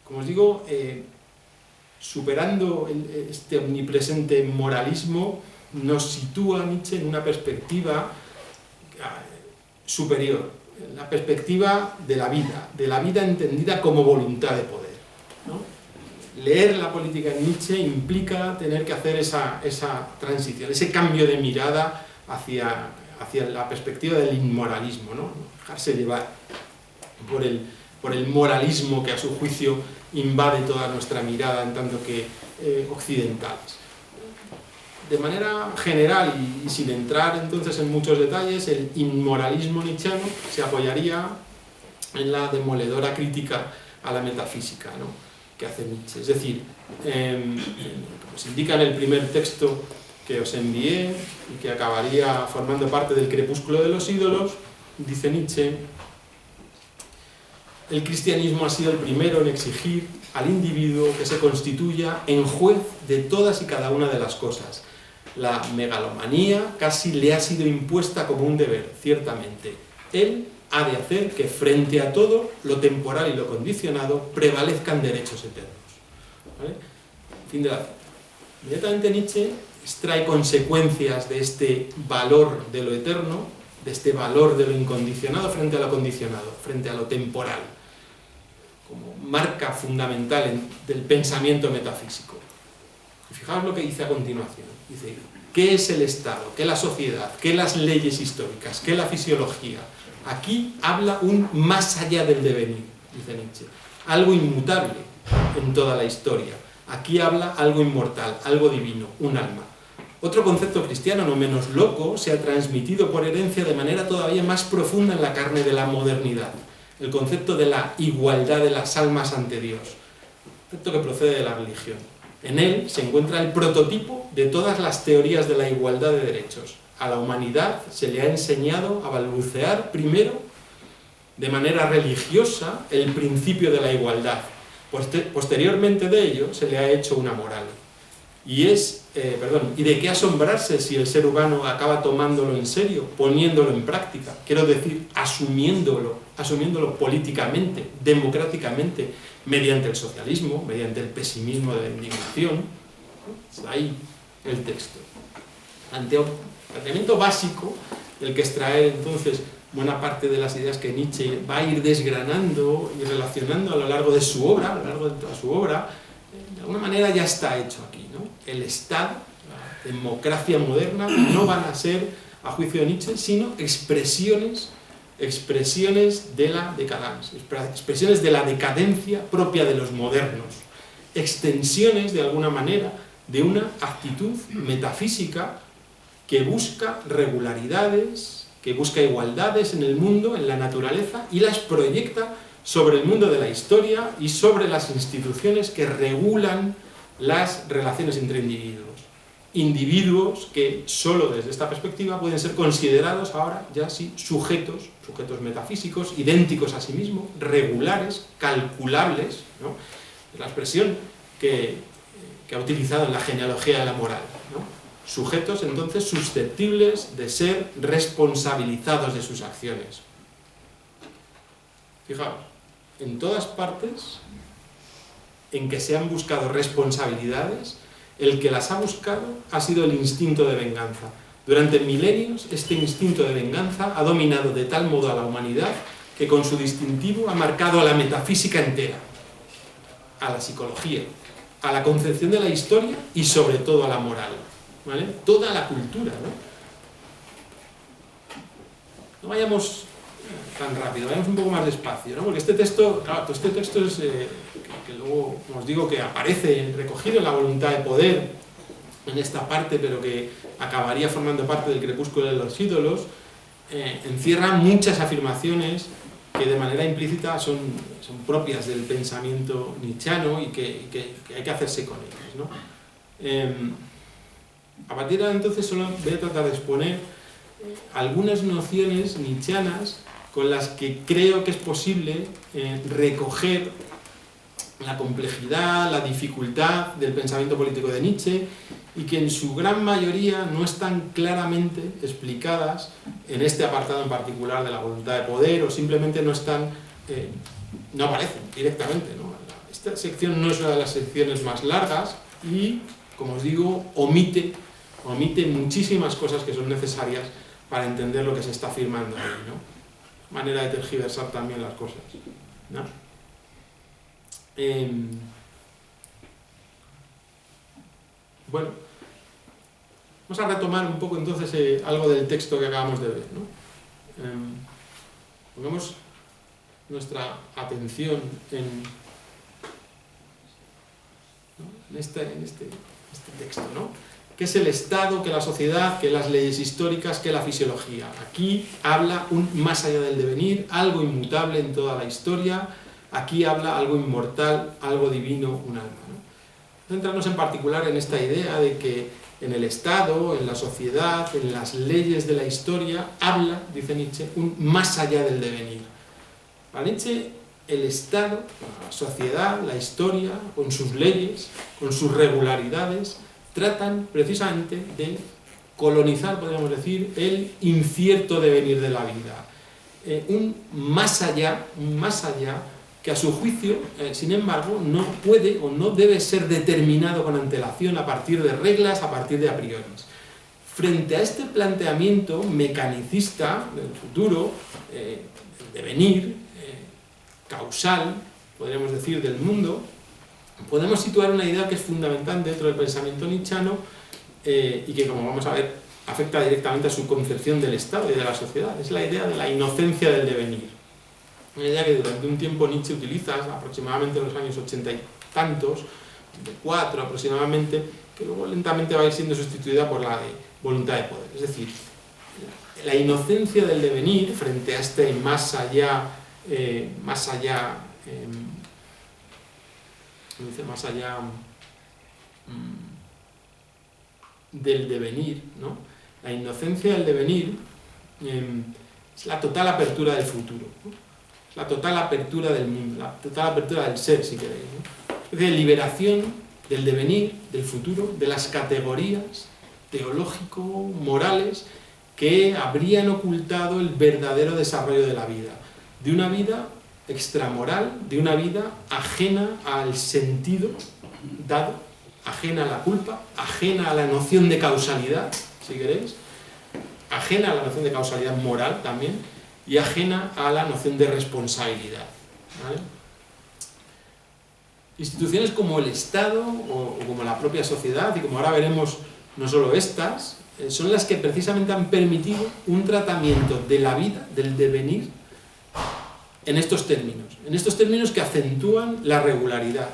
Como os digo, superando este omnipresente moralismo, nos sitúa Nietzsche en una perspectiva superior, en la perspectiva de la vida entendida como voluntad de poder, ¿no? Leer la política en Nietzsche implica tener que hacer esa transición, ese cambio de mirada hacia la perspectiva del inmoralismo, ¿no? Dejarse llevar por el moralismo que a su juicio invade toda nuestra mirada en tanto que occidentales. De manera general y sin entrar entonces en muchos detalles, el inmoralismo nietzscheano se apoyaría en la demoledora crítica a la metafísica, ¿no?, que hace Nietzsche. Es decir, como se indica en el primer texto que os envié y que acabaría formando parte del crepúsculo de los ídolos, dice Nietzsche: el cristianismo ha sido el primero en exigir al individuo que se constituya en juez de todas y cada una de las cosas. La megalomanía casi le ha sido impuesta como un deber, ciertamente. Él ha de hacer que frente a todo, lo temporal y lo condicionado, prevalezcan derechos eternos. ¿Vale? Fin de la cita. Inmediatamente Nietzsche extrae consecuencias de este valor de lo eterno, de este valor de lo incondicionado frente a lo condicionado, frente a lo temporal, como marca fundamental del pensamiento metafísico. Y fijaos lo que dice a continuación. Dice: ¿qué es el Estado? ¿Qué la sociedad? ¿Qué las leyes históricas? ¿Qué la fisiología? Aquí habla un más allá del devenir, dice Nietzsche. Algo inmutable en toda la historia. Aquí habla algo inmortal, algo divino, un alma. Otro concepto cristiano, no menos loco, se ha transmitido por herencia de manera todavía más profunda en la carne de la modernidad. El concepto de la igualdad de las almas ante Dios. Concepto que procede de la religión. En él se encuentra el prototipo de todas las teorías de la igualdad de derechos. A la humanidad se le ha enseñado a balbucear primero, de manera religiosa, el principio de la igualdad. Posteriormente de ello se le ha hecho una moral. Y de qué asombrarse si el ser humano acaba tomándolo en serio, poniéndolo en práctica. Quiero decir, asumiéndolo políticamente, democráticamente, mediante el socialismo, mediante el pesimismo de la indignación. Es ahí el texto. Ante un planteamiento básico, del que extraer entonces buena parte de las ideas que Nietzsche va a ir desgranando y relacionando a lo largo de su obra, a lo largo de toda su obra, de alguna manera ya está hecho aquí, ¿no? El Estado, la democracia moderna, no van a ser, a juicio de Nietzsche, sino expresiones de la decadencia, expresiones de la decadencia propia de los modernos, extensiones, de alguna manera, de una actitud metafísica que busca regularidades, que busca igualdades en el mundo, en la naturaleza, y las proyecta sobre el mundo de la historia y sobre las instituciones que regulan las relaciones entre individuos. Individuos que solo desde esta perspectiva pueden ser considerados ahora ya sí sujetos metafísicos, idénticos a sí mismos, regulares, calculables, ¿no? Es la expresión que ha utilizado en la genealogía de la moral, ¿no? Sujetos entonces susceptibles de ser responsabilizados de sus acciones. Fijaos, en todas partes en que se han buscado responsabilidades, el que las ha buscado ha sido el instinto de venganza. Durante milenios, este instinto de venganza ha dominado de tal modo a la humanidad que con su distintivo ha marcado a la metafísica entera, a la psicología, a la concepción de la historia y sobre todo a la moral, ¿vale? Toda la cultura, ¿no? No vayamos tan rápido, vayamos un poco más despacio, ¿no? Porque este texto, claro, este texto es... que luego os digo que aparece recogido en la voluntad de poder en esta parte, pero que acabaría formando parte del crepúsculo de los ídolos, encierra muchas afirmaciones que de manera implícita son propias del pensamiento nietzscheano y que hay que hacerse con ellas, ¿no? A partir de entonces solo voy a tratar de exponer algunas nociones nietzscheanas con las que creo que es posible recoger la complejidad, la dificultad del pensamiento político de Nietzsche y que en su gran mayoría no están claramente explicadas en este apartado en particular de la voluntad de poder, o simplemente no están, no aparecen directamente, ¿no? Esta sección no es una de las secciones más largas y, como os digo, omite muchísimas cosas que son necesarias para entender lo que se está afirmando ahí, ¿no? Manera de tergiversar también las cosas, ¿no? Bueno, vamos a retomar un poco entonces algo del texto que acabamos de ver, ¿no? Pongamos nuestra atención en este texto, ¿no? ¿Qué es el Estado, qué es la sociedad, qué es las leyes históricas, qué es la fisiología? Aquí habla un más allá del devenir, algo inmutable en toda la historia. Aquí habla algo inmortal, algo divino, un alma, ¿no? Centrarnos en particular en esta idea de que en el Estado, en la sociedad, en las leyes de la historia, habla, dice Nietzsche, un más allá del devenir. Para Nietzsche, el Estado, la sociedad, la historia, con sus leyes, con sus regularidades, tratan precisamente de colonizar, podríamos decir, el incierto devenir de la vida. Un más allá que a su juicio, sin embargo, no puede o no debe ser determinado con antelación a partir de reglas, a partir de a priori. Frente a este planteamiento mecanicista del futuro, el devenir, causal, podríamos decir, del mundo, podemos situar una idea que es fundamental dentro del pensamiento nietzscheano y que, como vamos a ver, afecta directamente a su concepción del Estado y de la sociedad. Es la idea de la inocencia del devenir. Una idea que durante un tiempo Nietzsche utiliza, aproximadamente en los años 80 y tantos, 84 aproximadamente, que luego lentamente va a ir siendo sustituida por la de voluntad de poder. Es decir, la inocencia del devenir frente a este más allá del devenir, ¿no? La inocencia del devenir es la total apertura del futuro, ¿no? La total apertura del mundo, la total apertura del ser, si queréis, ¿no? Es decir, liberación del devenir, del futuro, de las categorías teológico-morales que habrían ocultado el verdadero desarrollo de la vida. De una vida extramoral, de una vida ajena al sentido dado, ajena a la culpa, ajena a la noción de causalidad, si queréis, ajena a la noción de causalidad moral también, y ajena a la noción de responsabilidad, ¿vale? Instituciones como el Estado o como la propia sociedad, y como ahora veremos, no solo estas, son las que precisamente han permitido un tratamiento de la vida, del devenir, en estos términos que acentúan la regularidad.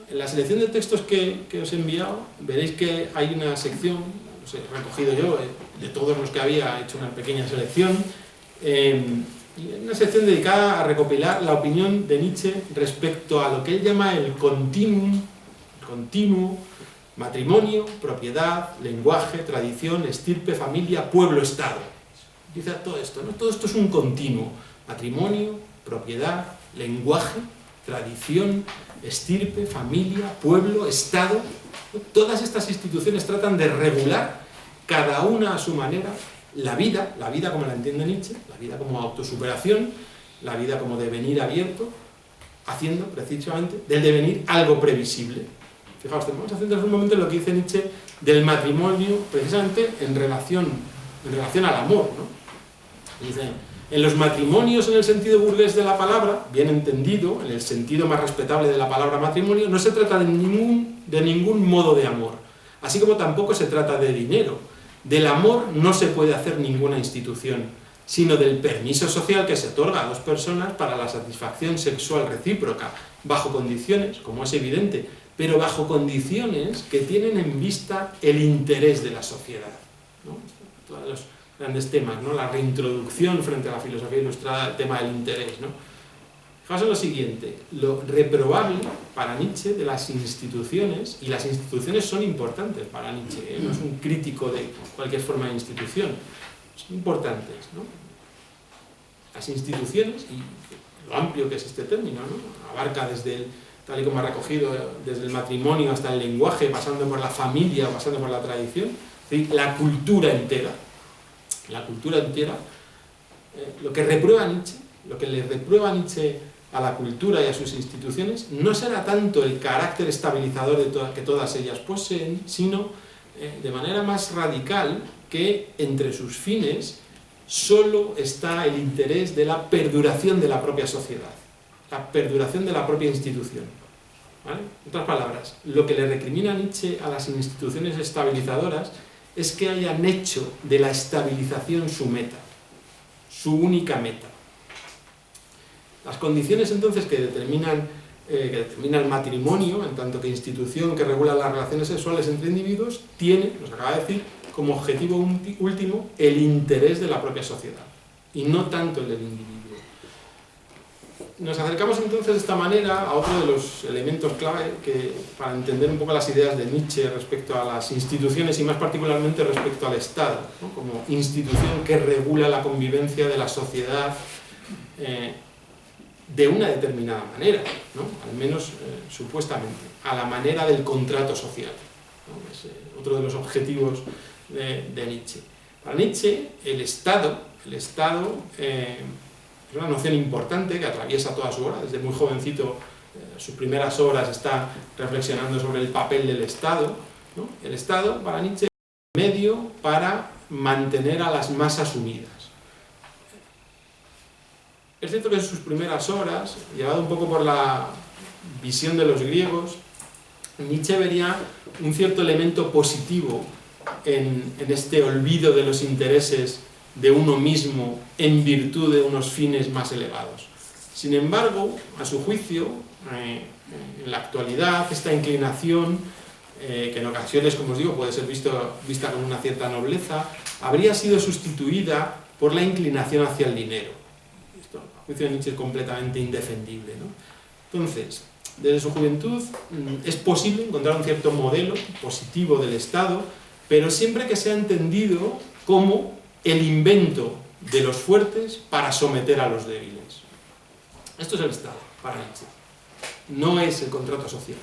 En la selección de textos que os he enviado, veréis que hay una sección, os he recogido yo, de todos los que había, he hecho una pequeña selección, en y una sección dedicada a recopilar la opinión de Nietzsche respecto a lo que él llama el continuo, matrimonio, propiedad, lenguaje, tradición, estirpe, familia, pueblo, Estado. Dice todo esto, ¿no? Todo esto es un continuo: matrimonio, propiedad, lenguaje, tradición, estirpe, familia, pueblo, Estado. Todas estas instituciones tratan de regular, cada una a su manera, la vida como la entiende Nietzsche, la vida como autosuperación, la vida como devenir abierto, haciendo precisamente del devenir algo previsible. Fijaos, tenemos haciendo en un momento lo que dice Nietzsche del matrimonio, precisamente en relación al amor, ¿no? Dice: en los matrimonios, en el sentido burgués de la palabra, bien entendido, en el sentido más respetable de la palabra matrimonio, no se trata de ningún modo de amor, así como tampoco se trata de dinero. Del amor no se puede hacer ninguna institución, sino del permiso social que se otorga a dos personas para la satisfacción sexual recíproca, bajo condiciones, como es evidente, pero bajo condiciones que tienen en vista el interés de la sociedad, ¿no? Todos los grandes temas, ¿no? La reintroducción frente a la filosofía ilustrada, el tema del interés, ¿no? Fijaos en lo siguiente: lo reprobable para Nietzsche de las instituciones, y las instituciones son importantes para Nietzsche, ¿eh? No es un crítico de cualquier forma de institución, son importantes, ¿no? Las instituciones, y lo amplio que es este término, ¿no? Abarca desde tal y como ha recogido, desde el matrimonio hasta el lenguaje, pasando por la familia, pasando por la tradición, es decir, la cultura entera, lo que reprueba Nietzsche, lo que le reprueba Nietzsche a la cultura y a sus instituciones, no será tanto el carácter estabilizador que todas ellas poseen, sino, de manera más radical, que entre sus fines solo está el interés de la perduración de la propia sociedad, la perduración de la propia institución, ¿vale? En otras palabras, lo que le recrimina Nietzsche a las instituciones estabilizadoras es que hayan hecho de la estabilización su meta, su única meta. Las condiciones entonces que determinan el matrimonio, en tanto que institución que regula las relaciones sexuales entre individuos, tiene, nos acaba de decir, como objetivo último el interés de la propia sociedad, y no tanto el del individuo. Nos acercamos entonces de esta manera a otro de los elementos clave para entender un poco las ideas de Nietzsche respecto a las instituciones y más particularmente respecto al Estado, ¿no? Como institución que regula la convivencia de la sociedad de una determinada manera, ¿no? Al menos supuestamente, a la manera del contrato social, ¿no? Es otro de los objetivos de Nietzsche. Para Nietzsche, el Estado es una noción importante que atraviesa toda su obra. Desde muy jovencito, sus primeras obras está reflexionando sobre el papel del Estado, ¿no? El Estado, para Nietzsche, es un medio para mantener a las masas unidas. Es cierto que en sus primeras obras, llevado un poco por la visión de los griegos, Nietzsche vería un cierto elemento positivo en este olvido de los intereses de uno mismo en virtud de unos fines más elevados. Sin embargo, a su juicio, en la actualidad, esta inclinación, que en ocasiones, como os digo, puede ser vista con una cierta nobleza, habría sido sustituida por la inclinación hacia el dinero. Esto, a juicio de Nietzsche, es completamente indefendible, ¿no? Entonces, desde su juventud es posible encontrar un cierto modelo positivo del Estado, pero siempre que sea entendido como el invento de los fuertes para someter a los débiles. Esto es el Estado, para Nietzsche. No es el contrato social.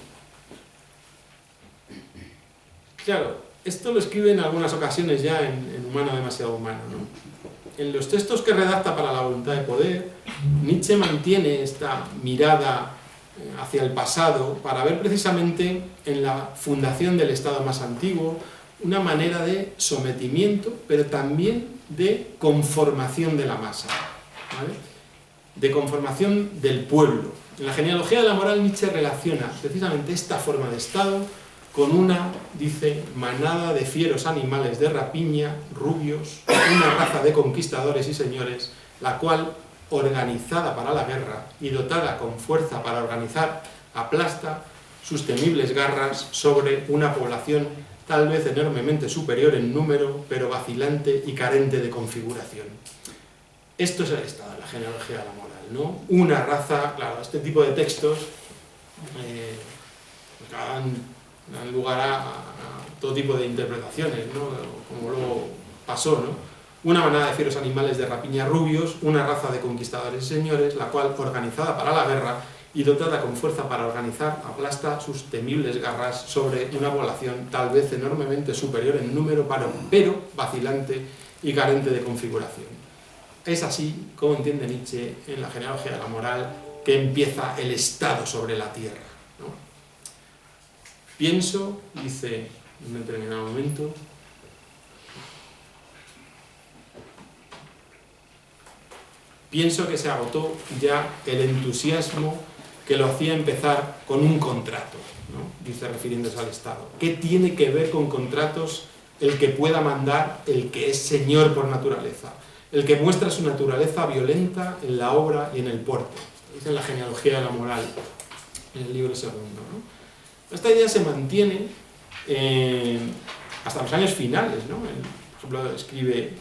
Claro, esto lo escribe en algunas ocasiones ya en Humano demasiado humano, ¿no? En los textos que redacta para la voluntad de poder, Nietzsche mantiene esta mirada hacia el pasado para ver precisamente en la fundación del Estado más antiguo una manera de sometimiento, pero también de conformación de la masa, ¿vale? De conformación del pueblo. En la genealogía de la moral, Nietzsche relaciona precisamente esta forma de Estado con una, dice, manada de fieros animales de rapiña, rubios, una raza de conquistadores y señores, la cual, organizada para la guerra y dotada con fuerza para organizar, aplasta sus temibles garras sobre una población tal vez enormemente superior en número, pero vacilante y carente de configuración. Esto es el Estado, la genealogía de la moral, ¿no? Una raza, claro, este tipo de textos dan lugar a todo tipo de interpretaciones, ¿no? Como luego pasó, ¿no? Una manada de fieros animales de rapiña rubios, una raza de conquistadores y señores, la cual, organizada para la guerra y dotada con fuerza para organizar, aplasta sus temibles garras sobre una población tal vez enormemente superior en número, pero vacilante y carente de configuración. Es así como entiende Nietzsche en la genealogía de la moral que empieza el Estado sobre la tierra, ¿no? Pienso, dice en un determinado momento, pienso que se agotó ya el entusiasmo que lo hacía empezar con un contrato, ¿no? Dice refiriéndose al Estado. ¿Qué tiene que ver con contratos el que pueda mandar, el que es señor por naturaleza? El que muestra su naturaleza violenta en la obra y en el porte. Dice en la genealogía de la moral, en el libro segundo, ¿no? Esta idea se mantiene hasta los años finales, ¿no? Por ejemplo, escribe: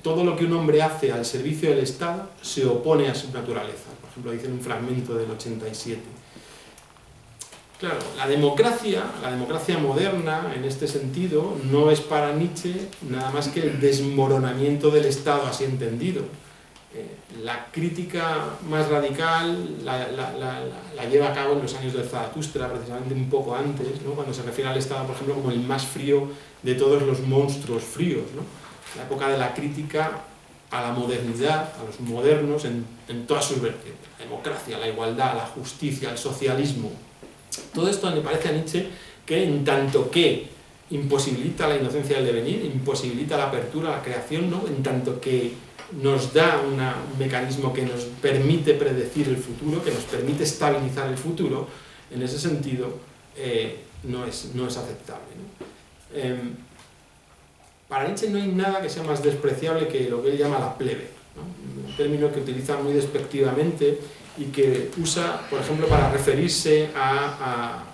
todo lo que un hombre hace al servicio del Estado se opone a su naturaleza. Por ejemplo, dice en un fragmento del 87. Claro, la democracia moderna, en este sentido, no es para Nietzsche nada más que el desmoronamiento del Estado así entendido. La crítica más radical la lleva a cabo en los años del Zaratustra, precisamente un poco antes, ¿no? Cuando se refiere al Estado, por ejemplo, como el más frío de todos los monstruos fríos, ¿no? La época de la crítica a la modernidad, a los modernos, en todas sus vertientes. La democracia, la igualdad, la justicia, el socialismo. Todo esto le parece a Nietzsche que, en tanto que imposibilita la inocencia del devenir, imposibilita la apertura, la creación, ¿no? En tanto que nos da un mecanismo que nos permite predecir el futuro, que nos permite estabilizar el futuro, en ese sentido no es aceptable, ¿no? Para Nietzsche no hay nada que sea más despreciable que lo que él llama la plebe, ¿no? Un término que utiliza muy despectivamente y que usa, por ejemplo, para referirse a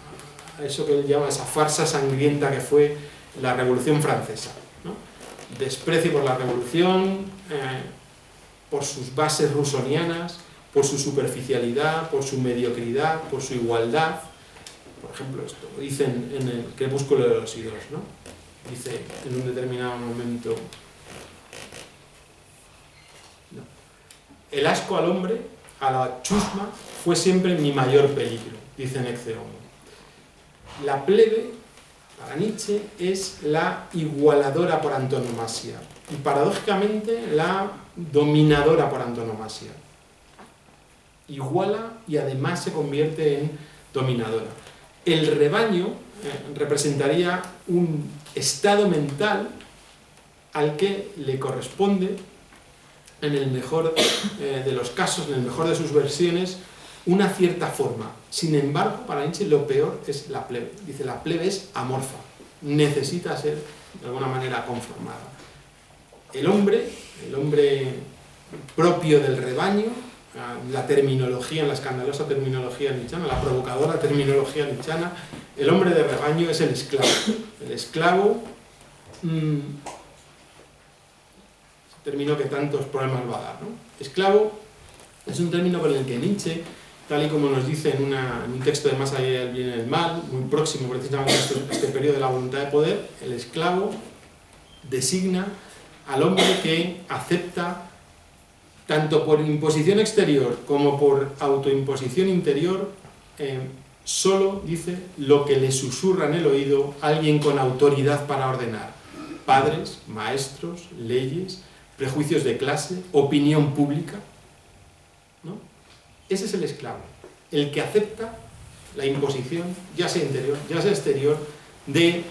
eso que él llama esa farsa sangrienta que fue la Revolución Francesa, ¿no? Desprecio por la Revolución, por sus bases rusonianas, por su superficialidad, por su mediocridad, por su igualdad. Por ejemplo, esto lo dicen en el Crepúsculo de los ídolos, ¿no? Dice en un determinado momento: no. El asco al hombre, a la chusma, fue siempre mi mayor peligro, dice en Ecce Homo. La plebe, para Nietzsche, es la igualadora por antonomasia y, paradójicamente, la dominadora por antonomasia. Iguala y además se convierte en dominadora. El rebaño representaría un estado mental al que le corresponde, en el mejor de los casos, en el mejor de sus versiones, una cierta forma. Sin embargo, para Nietzsche lo peor es la plebe. Dice, la plebe es amorfa, necesita ser de alguna manera conformada. El hombre propio del rebaño, la terminología, la escandalosa terminología nietzscheana, la provocadora terminología nietzscheana, el hombre de rebaño es el esclavo. El esclavo, término que tantos problemas va a dar, ¿no? Esclavo es un término con el que Nietzsche, tal y como nos dice en un texto de Más allá del bien y el mal, muy próximo precisamente a este periodo de la voluntad de poder, el esclavo designa al hombre que acepta, tanto por imposición exterior como por autoimposición interior, solo, dice, lo que le susurra en el oído alguien con autoridad para ordenar: padres, maestros, leyes, prejuicios de clase, opinión pública, ¿no? Ese es el esclavo, el que acepta la imposición, ya sea interior, ya sea exterior, de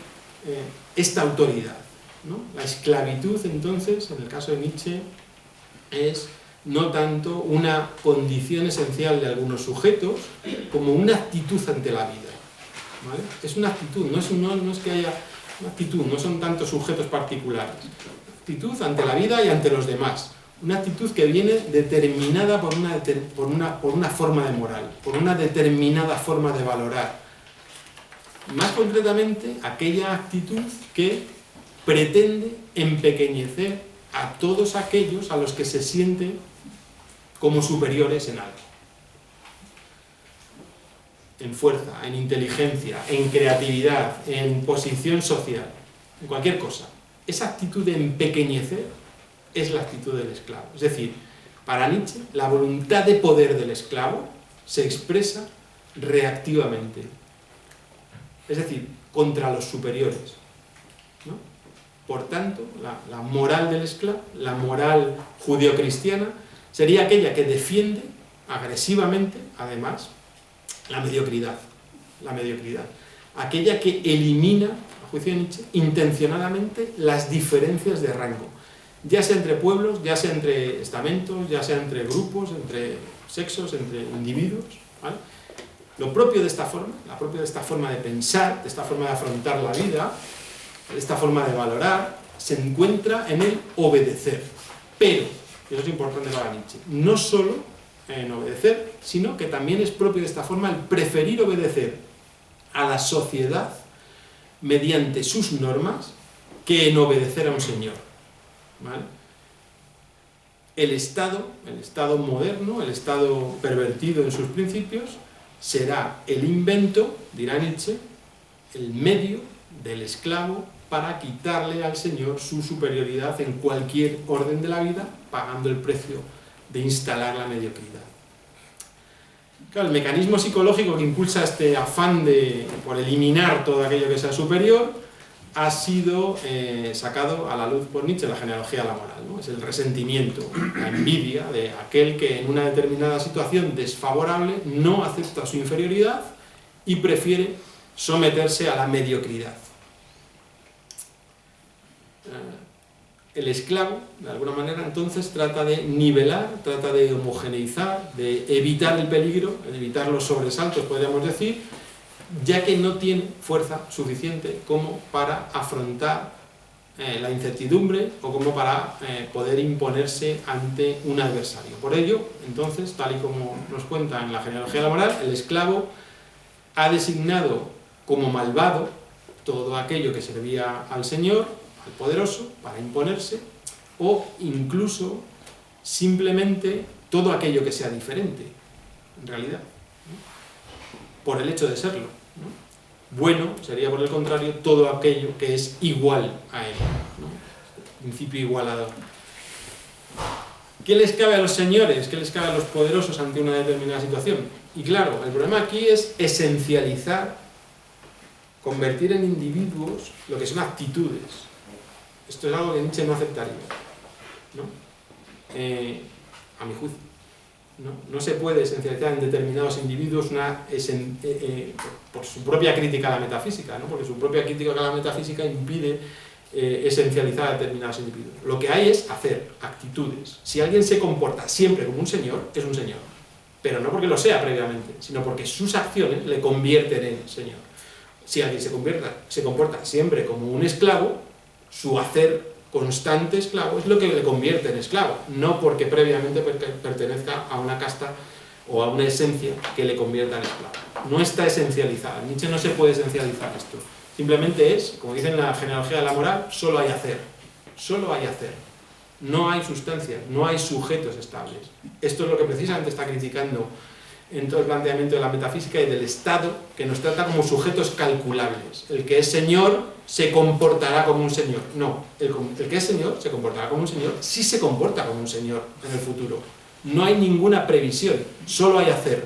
esta autoridad, ¿no? La esclavitud, entonces, en el caso de Nietzsche, es no tanto una condición esencial de algunos sujetos como una actitud ante la vida, ¿vale? Es una actitud, no es que haya una actitud, no son tantos sujetos particulares. Actitud ante la vida y ante los demás. Una actitud que viene determinada por una forma de moral, por una determinada forma de valorar. Más concretamente, aquella actitud que pretende empequeñecer a todos aquellos a los que se sienten como superiores en algo. En fuerza, en inteligencia, en creatividad, en posición social, en cualquier cosa. Esa actitud de empequeñecer es la actitud del esclavo. Es decir, para Nietzsche, la voluntad de poder del esclavo se expresa reactivamente. Es decir, contra los superiores, ¿no? Por tanto, la moral del esclavo, la moral judeocristiana, sería aquella que defiende agresivamente, además, la mediocridad. Aquella que elimina, a juicio de Nietzsche, intencionadamente las diferencias de rango, ya sea entre pueblos, ya sea entre estamentos, ya sea entre grupos, entre sexos, entre individuos, ¿vale? Lo propio de esta forma de pensar, de esta forma de afrontar la vida, de esta forma de valorar, se encuentra en el obedecer. Pero, y eso es importante para Nietzsche, no solo en obedecer, sino que también es propio de esta forma el preferir obedecer a la sociedad mediante sus normas que en obedecer a un señor, ¿vale? El Estado moderno, el Estado pervertido en sus principios, será el invento, dirá Nietzsche, el medio del esclavo para quitarle al señor su superioridad en cualquier orden de la vida, pagando el precio de instalar la mediocridad. Claro, el mecanismo psicológico que impulsa este afán por eliminar todo aquello que sea superior ha sido sacado a la luz por Nietzsche en la genealogía de la moral, ¿no? Es el resentimiento, la envidia de aquel que en una determinada situación desfavorable no acepta su inferioridad y prefiere someterse a la mediocridad. El esclavo, de alguna manera, entonces trata de nivelar, trata de homogeneizar, de evitar el peligro, de evitar los sobresaltos, podríamos decir, ya que no tiene fuerza suficiente como para afrontar la incertidumbre o como para poder imponerse ante un adversario. Por ello, entonces, tal y como nos cuenta en la genealogía de la moral, el esclavo ha designado como malvado todo aquello que servía al señor, al poderoso, para imponerse, o incluso simplemente todo aquello que sea diferente, en realidad, ¿no? Por el hecho de serlo, ¿no? Bueno sería, por el contrario, todo aquello que es igual a él, ¿no? Principio igualador. ¿Qué les cabe a los señores? ¿Qué les cabe a los poderosos ante una determinada situación? Y claro, el problema aquí es esencializar, convertir en individuos lo que son actitudes. Esto es algo que Nietzsche no aceptaría, ¿no? A mi juicio. No se puede esencializar en determinados individuos por su propia crítica a la metafísica, ¿no? Porque su propia crítica a la metafísica impide esencializar a determinados individuos. Lo que hay es hacer actitudes. Si alguien se comporta siempre como un señor, es un señor. Pero no porque lo sea previamente, sino porque sus acciones le convierten en señor. Si alguien se comporta siempre como un esclavo, su hacer constante esclavo es lo que le convierte en esclavo, no porque previamente pertenezca a una casta o a una esencia que le convierta en esclavo. No está esencializada. Nietzsche no se puede esencializar esto. Simplemente es, como dice en la genealogía de la moral, solo hay hacer. Solo hay hacer. No hay sustancias, no hay sujetos estables. Esto es lo que precisamente está criticando en todo el planteamiento de la metafísica y del Estado, que nos trata como sujetos calculables. El que es señor se comportará como un señor. No, el que es señor se comportará como un señor si se comporta como un señor en el futuro. No hay ninguna previsión, solo hay hacer.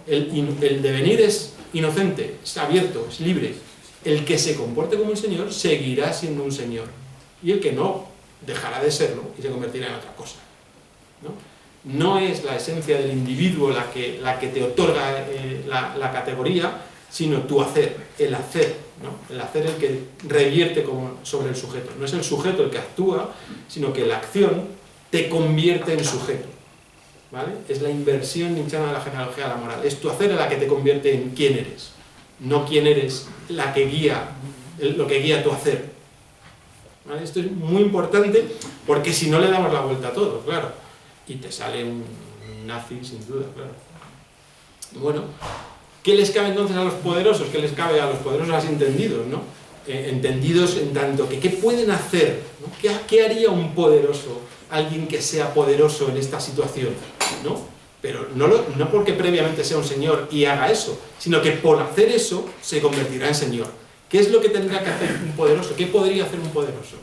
El devenir es inocente, es abierto, es libre. El que se comporte como un señor seguirá siendo un señor. Y el que no, dejará de serlo y se convertirá en otra cosa, ¿no? No es la esencia del individuo la que te otorga la categoría, sino tu hacer, el hacer, ¿no? El hacer el que revierte sobre el sujeto. No es el sujeto el que actúa, sino que la acción te convierte en sujeto, ¿vale? Es la inversión nietzscheana de la genealogía de la moral. Es tu hacer la que te convierte en quién eres, no quién eres lo que guía tu hacer, ¿vale? Esto es muy importante porque si no le damos la vuelta a todo, claro. Y te sale un nazi sin duda, claro. Bueno, ¿qué les cabe entonces a los poderosos? ¿Qué les cabe a los poderosos entendidos, ¿no? entendidos en tanto que qué pueden hacer, ¿no? ¿Qué haría un poderoso, alguien que sea poderoso en esta situación, ¿no? Pero no porque previamente sea un señor y haga eso, sino que por hacer eso se convertirá en señor. ¿Qué es lo que tendrá que hacer un poderoso? ¿Qué podría hacer un poderoso?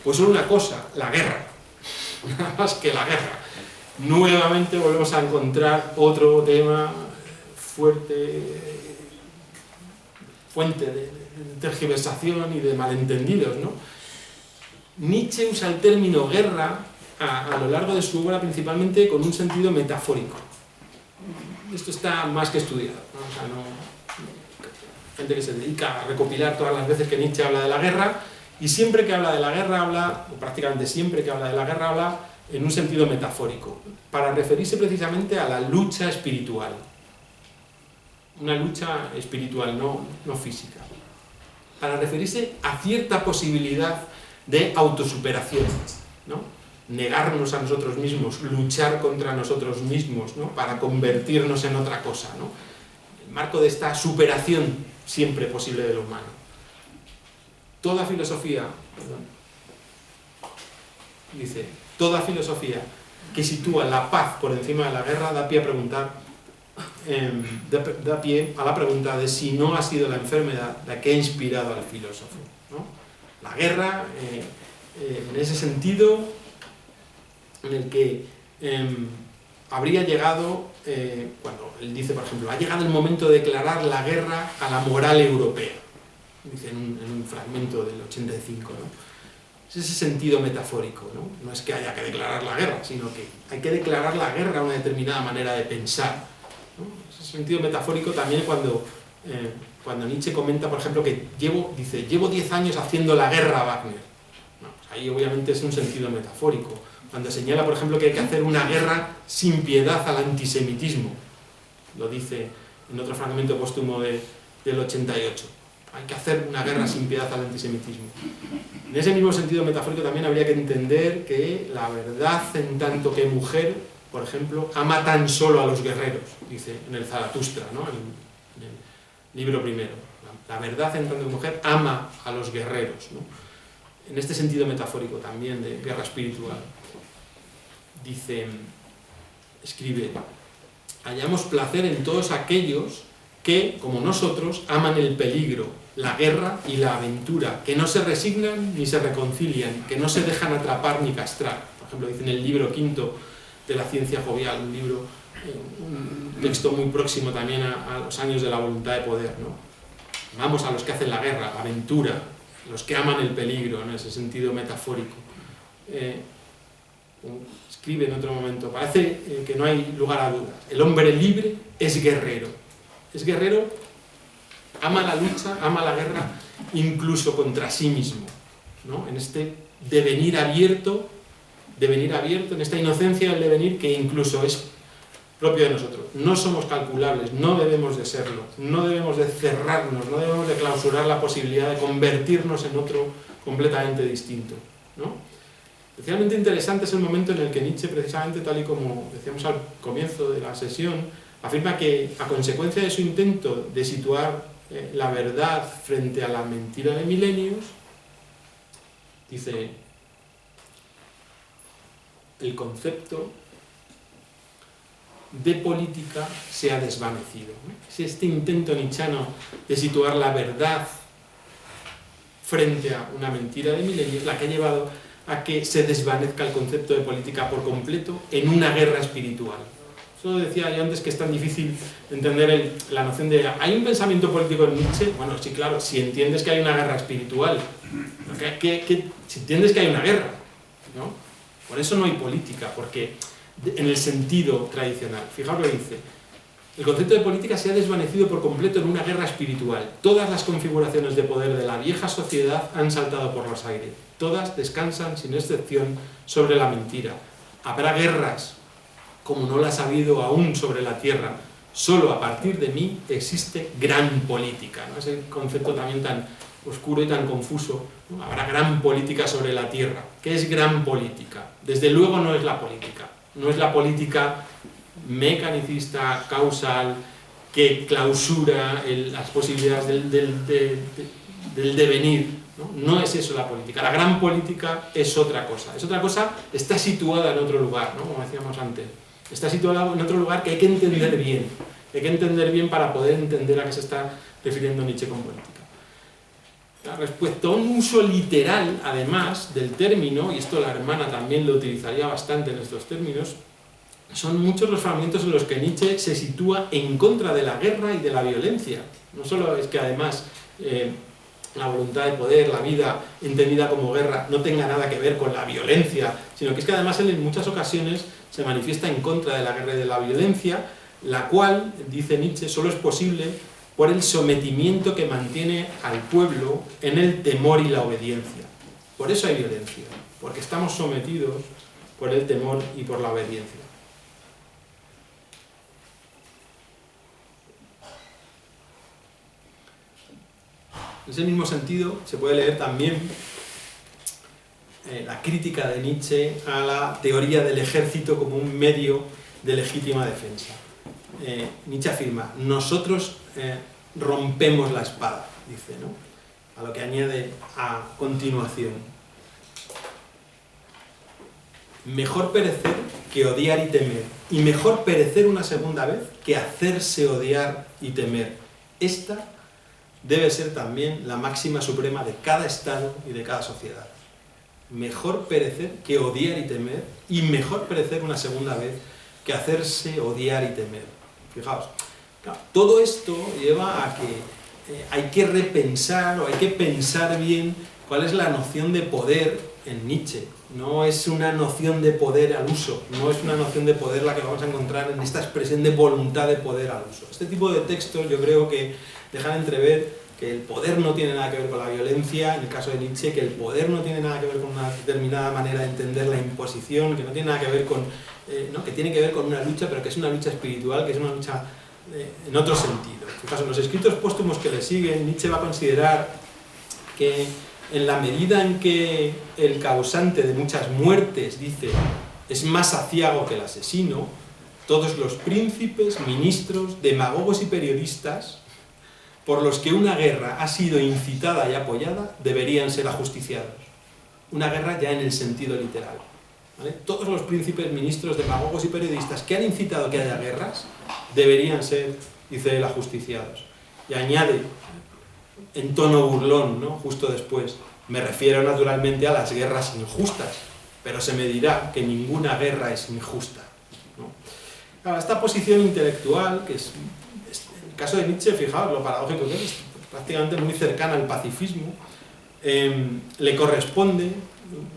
Pues solo una cosa, la guerra. Nada más que la guerra. Nuevamente volvemos a encontrar otro tema fuerte, fuente de tergiversación y de malentendidos, ¿no? Nietzsche usa el término guerra a lo largo de su obra principalmente con un sentido metafórico. Esto está más que estudiado, ¿no? O sea, gente que se dedica a recopilar todas las veces que Nietzsche habla de la guerra, y siempre que habla de la guerra habla, o prácticamente siempre que habla de la guerra habla en un sentido metafórico, para referirse precisamente a la lucha espiritual. Una lucha espiritual, no física. Para referirse a cierta posibilidad de autosuperación, ¿no? Negarnos a nosotros mismos, luchar contra nosotros mismos, ¿no? Para convertirnos en otra cosa, ¿no? El marco de esta superación siempre posible de lo humano. Toda filosofía, dice, toda filosofía que sitúa la paz por encima de la guerra da pie a preguntar, da pie a la pregunta de si no ha sido la enfermedad la que ha inspirado al filósofo, ¿no? La guerra, en ese sentido, en el que habría llegado, cuando él dice, por ejemplo, ha llegado el momento de declarar la guerra a la moral europea, dice en un fragmento del 85, ¿no? Es ese sentido metafórico, ¿no? No es que haya que declarar la guerra, sino que hay que declarar la guerra a una determinada manera de pensar, ¿no? Ese sentido metafórico también cuando Nietzsche comenta, por ejemplo, que llevo 10 años haciendo la guerra a Wagner. No, pues ahí obviamente es un sentido metafórico. Cuando señala, por ejemplo, que hay que hacer una guerra sin piedad al antisemitismo, lo dice en otro fragmento póstumo del 88. Hay que hacer una guerra sin piedad al antisemitismo. En ese mismo sentido metafórico también habría que entender que la verdad en tanto que mujer, por ejemplo, ama tan solo a los guerreros, dice en el Zaratustra, ¿no? En el libro primero. La verdad en tanto que mujer ama a los guerreros, ¿no? En este sentido metafórico también de guerra espiritual. Dice, escribe, hallamos placer en todos aquellos que, como nosotros, aman el peligro, la guerra y la aventura, que no se resignan ni se reconcilian, que no se dejan atrapar ni castrar. Por ejemplo, dice en el libro quinto de la ciencia jovial, un texto muy próximo también a los años de la voluntad de poder, ¿no? Vamos a los que hacen la guerra, la aventura, los que aman el peligro, en ese sentido metafórico. Escribe en otro momento, parece que no hay lugar a dudas. El hombre libre es guerrero. Es guerrero, ama la lucha, ama la guerra, incluso contra sí mismo, ¿no? En este devenir abierto, en esta inocencia del devenir que incluso es propio de nosotros. No somos calculables, no debemos de serlo, no debemos de cerrarnos, no debemos de clausurar la posibilidad de convertirnos en otro completamente distinto, ¿no? Especialmente interesante es el momento en el que Nietzsche, precisamente tal y como decíamos al comienzo de la sesión, afirma que a consecuencia de su intento de situar la verdad frente a la mentira de milenios, dice, el concepto de política se ha desvanecido. Es este intento nietzscheano de situar la verdad frente a una mentira de milenios la que ha llevado a que se desvanezca el concepto de política por completo en una guerra espiritual. Eso decía yo antes que es tan difícil entender la noción de ¿hay un pensamiento político en Nietzsche? Bueno, sí, claro, si entiendes que hay una guerra espiritual, si entiendes que hay una guerra, ¿no? Por eso no hay política, porque en el sentido tradicional, fijaos lo que dice, el concepto de política se ha desvanecido por completo en una guerra espiritual. Todas las configuraciones de poder de la vieja sociedad han saltado por los aires. Todas descansan, sin excepción, sobre la mentira. Habrá guerras, como no las ha habido aún sobre la tierra. Solo a partir de mí existe gran política, ¿no? Ese concepto también tan oscuro y tan confuso, ¿no? Habrá gran política sobre la tierra. ¿Qué es gran política? Desde luego no es la política. No es la política mecanicista, causal, que clausura las posibilidades del devenir, ¿no? No es eso la política. La gran política es otra cosa. Es otra cosa, está situada en otro lugar, ¿no? Como decíamos antes. Está situada en otro lugar que hay que entender bien. Hay que entender bien para poder entender a qué se está refiriendo Nietzsche con política. Respecto a un uso literal, además, del término, y esto la hermana también lo utilizaría bastante en estos términos, son muchos los fragmentos en los que Nietzsche se sitúa en contra de la guerra y de la violencia. No solo es que además la voluntad de poder, la vida entendida como guerra, no tenga nada que ver con la violencia, sino que es que además él en muchas ocasiones se manifiesta en contra de la guerra y de la violencia, la cual, dice Nietzsche, solo es posible por el sometimiento que mantiene al pueblo en el temor y la obediencia. Por eso hay violencia, porque estamos sometidos por el temor y por la obediencia. En ese mismo sentido, se puede leer también la crítica de Nietzsche a la teoría del ejército como un medio de legítima defensa. Nietzsche afirma, nosotros rompemos la espada, dice, ¿no? A lo que añade a continuación. Mejor perecer que odiar y temer, y mejor perecer una segunda vez que hacerse odiar y temer. Esta debe ser también la máxima suprema de cada Estado y de cada sociedad. Mejor perecer que odiar y temer, y mejor perecer una segunda vez que hacerse odiar y temer. Fijaos, claro, todo esto lleva a que hay que repensar o hay que pensar bien cuál es la noción de poder en Nietzsche. No es una noción de poder al uso, no es una noción de poder la que vamos a encontrar en esta expresión de voluntad de poder al uso. Este tipo de textos yo creo que dejan entrever que el poder no tiene nada que ver con la violencia, en el caso de Nietzsche, que el poder no tiene nada que ver con una determinada manera de entender la imposición, que no tiene nada que ver con, ¿no? Que tiene que ver con una lucha, pero que es una lucha espiritual, que es una lucha en otro sentido. En los escritos póstumos que le siguen, Nietzsche va a considerar que en la medida en que el causante de muchas muertes, dice, es más aciago que el asesino, todos los príncipes, ministros, demagogos y periodistas por los que una guerra ha sido incitada y apoyada deberían ser ajusticiados. Una guerra ya en el sentido literal, ¿vale? Todos los príncipes, ministros, demagogos y periodistas que han incitado que haya guerras deberían ser, dice él, ajusticiados. Y añade, en tono burlón, ¿no? Justo después, me refiero naturalmente a las guerras injustas, pero se me dirá que ninguna guerra es injusta, ¿no? Claro, esta posición intelectual, que es en el caso de Nietzsche, fijaos lo paradójico que es prácticamente muy cercana al pacifismo, le corresponde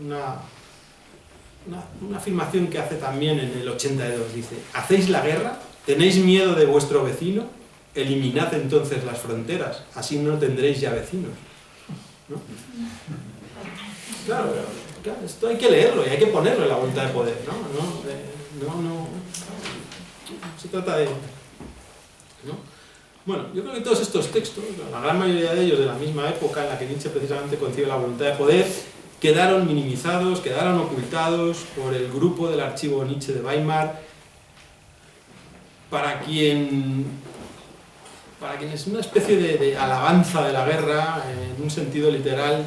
una afirmación que hace también en el 82, dice, ¿hacéis la guerra? ¿Tenéis miedo de vuestro vecino? Eliminad entonces las fronteras, así no tendréis ya vecinos, ¿no? Claro, esto hay que leerlo y hay que ponerlo en la voluntad de poder, ¿no? Se trata de... ¿no? Bueno, yo creo que todos estos textos, la gran mayoría de ellos de la misma época en la que Nietzsche precisamente concibe la voluntad de poder, quedaron minimizados, quedaron ocultados por el grupo del archivo Nietzsche de Weimar, para quien es una especie de alabanza de la guerra, en un sentido literal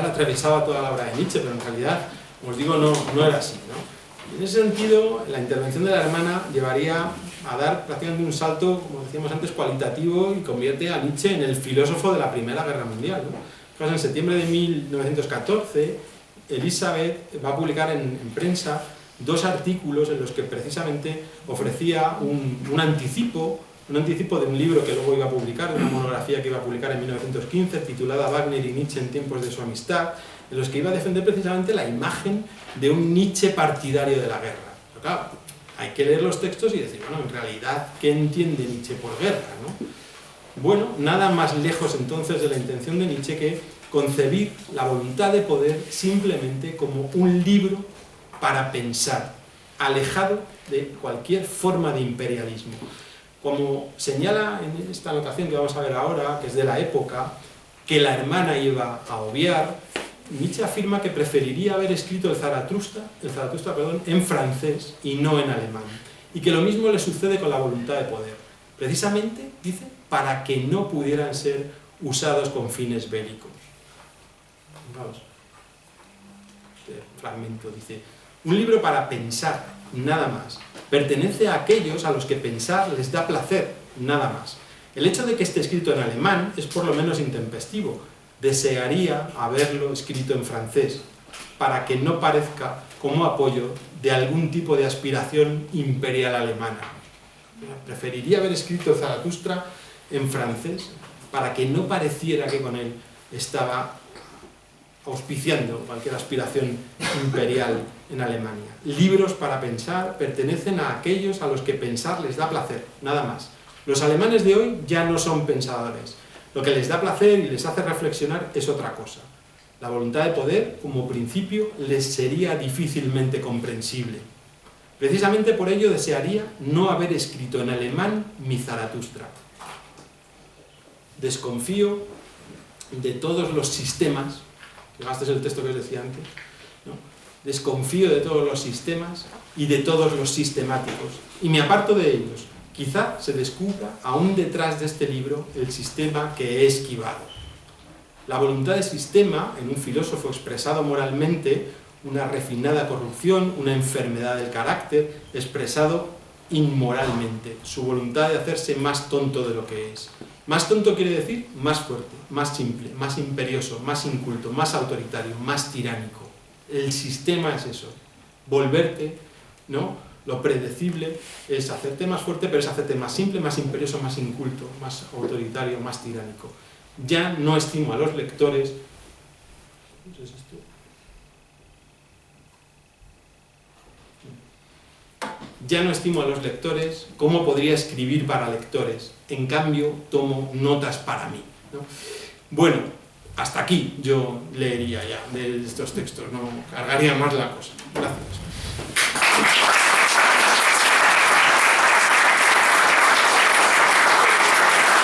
atravesaba toda la obra de Nietzsche, pero en realidad, como os digo, no era así, ¿no? En ese sentido, la intervención de la hermana llevaría a dar prácticamente un salto, como decíamos antes, cualitativo, y convierte a Nietzsche en el filósofo de la Primera Guerra Mundial, ¿no? En septiembre de 1914, Elizabeth va a publicar en prensa 2 artículos en los que precisamente ofrecía un anticipo de un libro que luego iba a publicar, una monografía que iba a publicar en 1915, titulada Wagner y Nietzsche en tiempos de su amistad, en los que iba a defender precisamente la imagen de un Nietzsche partidario de la guerra. Pero claro, hay que leer los textos y decir, bueno, en realidad, ¿qué entiende Nietzsche por guerra, no? Bueno, nada más lejos entonces de la intención de Nietzsche que concebir la voluntad de poder simplemente como un libro para pensar, alejado de cualquier forma de imperialismo. Como señala en esta anotación que vamos a ver ahora, que es de la época, que la hermana iba a obviar, Nietzsche afirma que preferiría haber escrito el Zaratustra, en francés y no en alemán, y que lo mismo le sucede con la voluntad de poder. Precisamente, dice, para que no pudieran ser usados con fines bélicos. Vamos. Este fragmento dice: un libro para pensar, nada más. Pertenece a aquellos a los que pensar les da placer, nada más. El hecho de que esté escrito en alemán es por lo menos intempestivo. Desearía haberlo escrito en francés, para que no parezca como apoyo de algún tipo de aspiración imperial alemana. Preferiría haber escrito Zaratustra en francés, para que no pareciera que con él estaba auspiciando cualquier aspiración imperial en Alemania. Libros para pensar pertenecen a aquellos a los que pensar les da placer, nada más. Los alemanes de hoy ya no son pensadores. Lo que les da placer y les hace reflexionar es otra cosa. La voluntad de poder, como principio, les sería difícilmente comprensible. Precisamente por ello desearía no haber escrito en alemán mi Zaratustra. Desconfío de todos los sistemas, que este es el texto que os decía antes, ¿no? Desconfío de todos los sistemas y de todos los sistemáticos, y me aparto de ellos. Quizá se descubra aún detrás de este libro el sistema que he esquivado. La voluntad de sistema, en un filósofo expresado moralmente, una refinada corrupción, una enfermedad del carácter, expresado inmoralmente, su voluntad de hacerse más tonto de lo que es. Más tonto quiere decir más fuerte, más simple, más imperioso, más inculto, más autoritario, más tiránico. El sistema es eso, volverte, ¿no? Lo predecible es hacerte más fuerte, pero es hacerte más simple, más imperioso, más inculto, más autoritario, más tiránico. Ya no estimo a los lectores. ¿Qué es esto? Ya no estimo a los lectores. ¿Cómo podría escribir para lectores? En cambio, tomo notas para mí, ¿no? Bueno, hasta aquí yo leería ya de estos textos, no cargaría más la cosa. Gracias.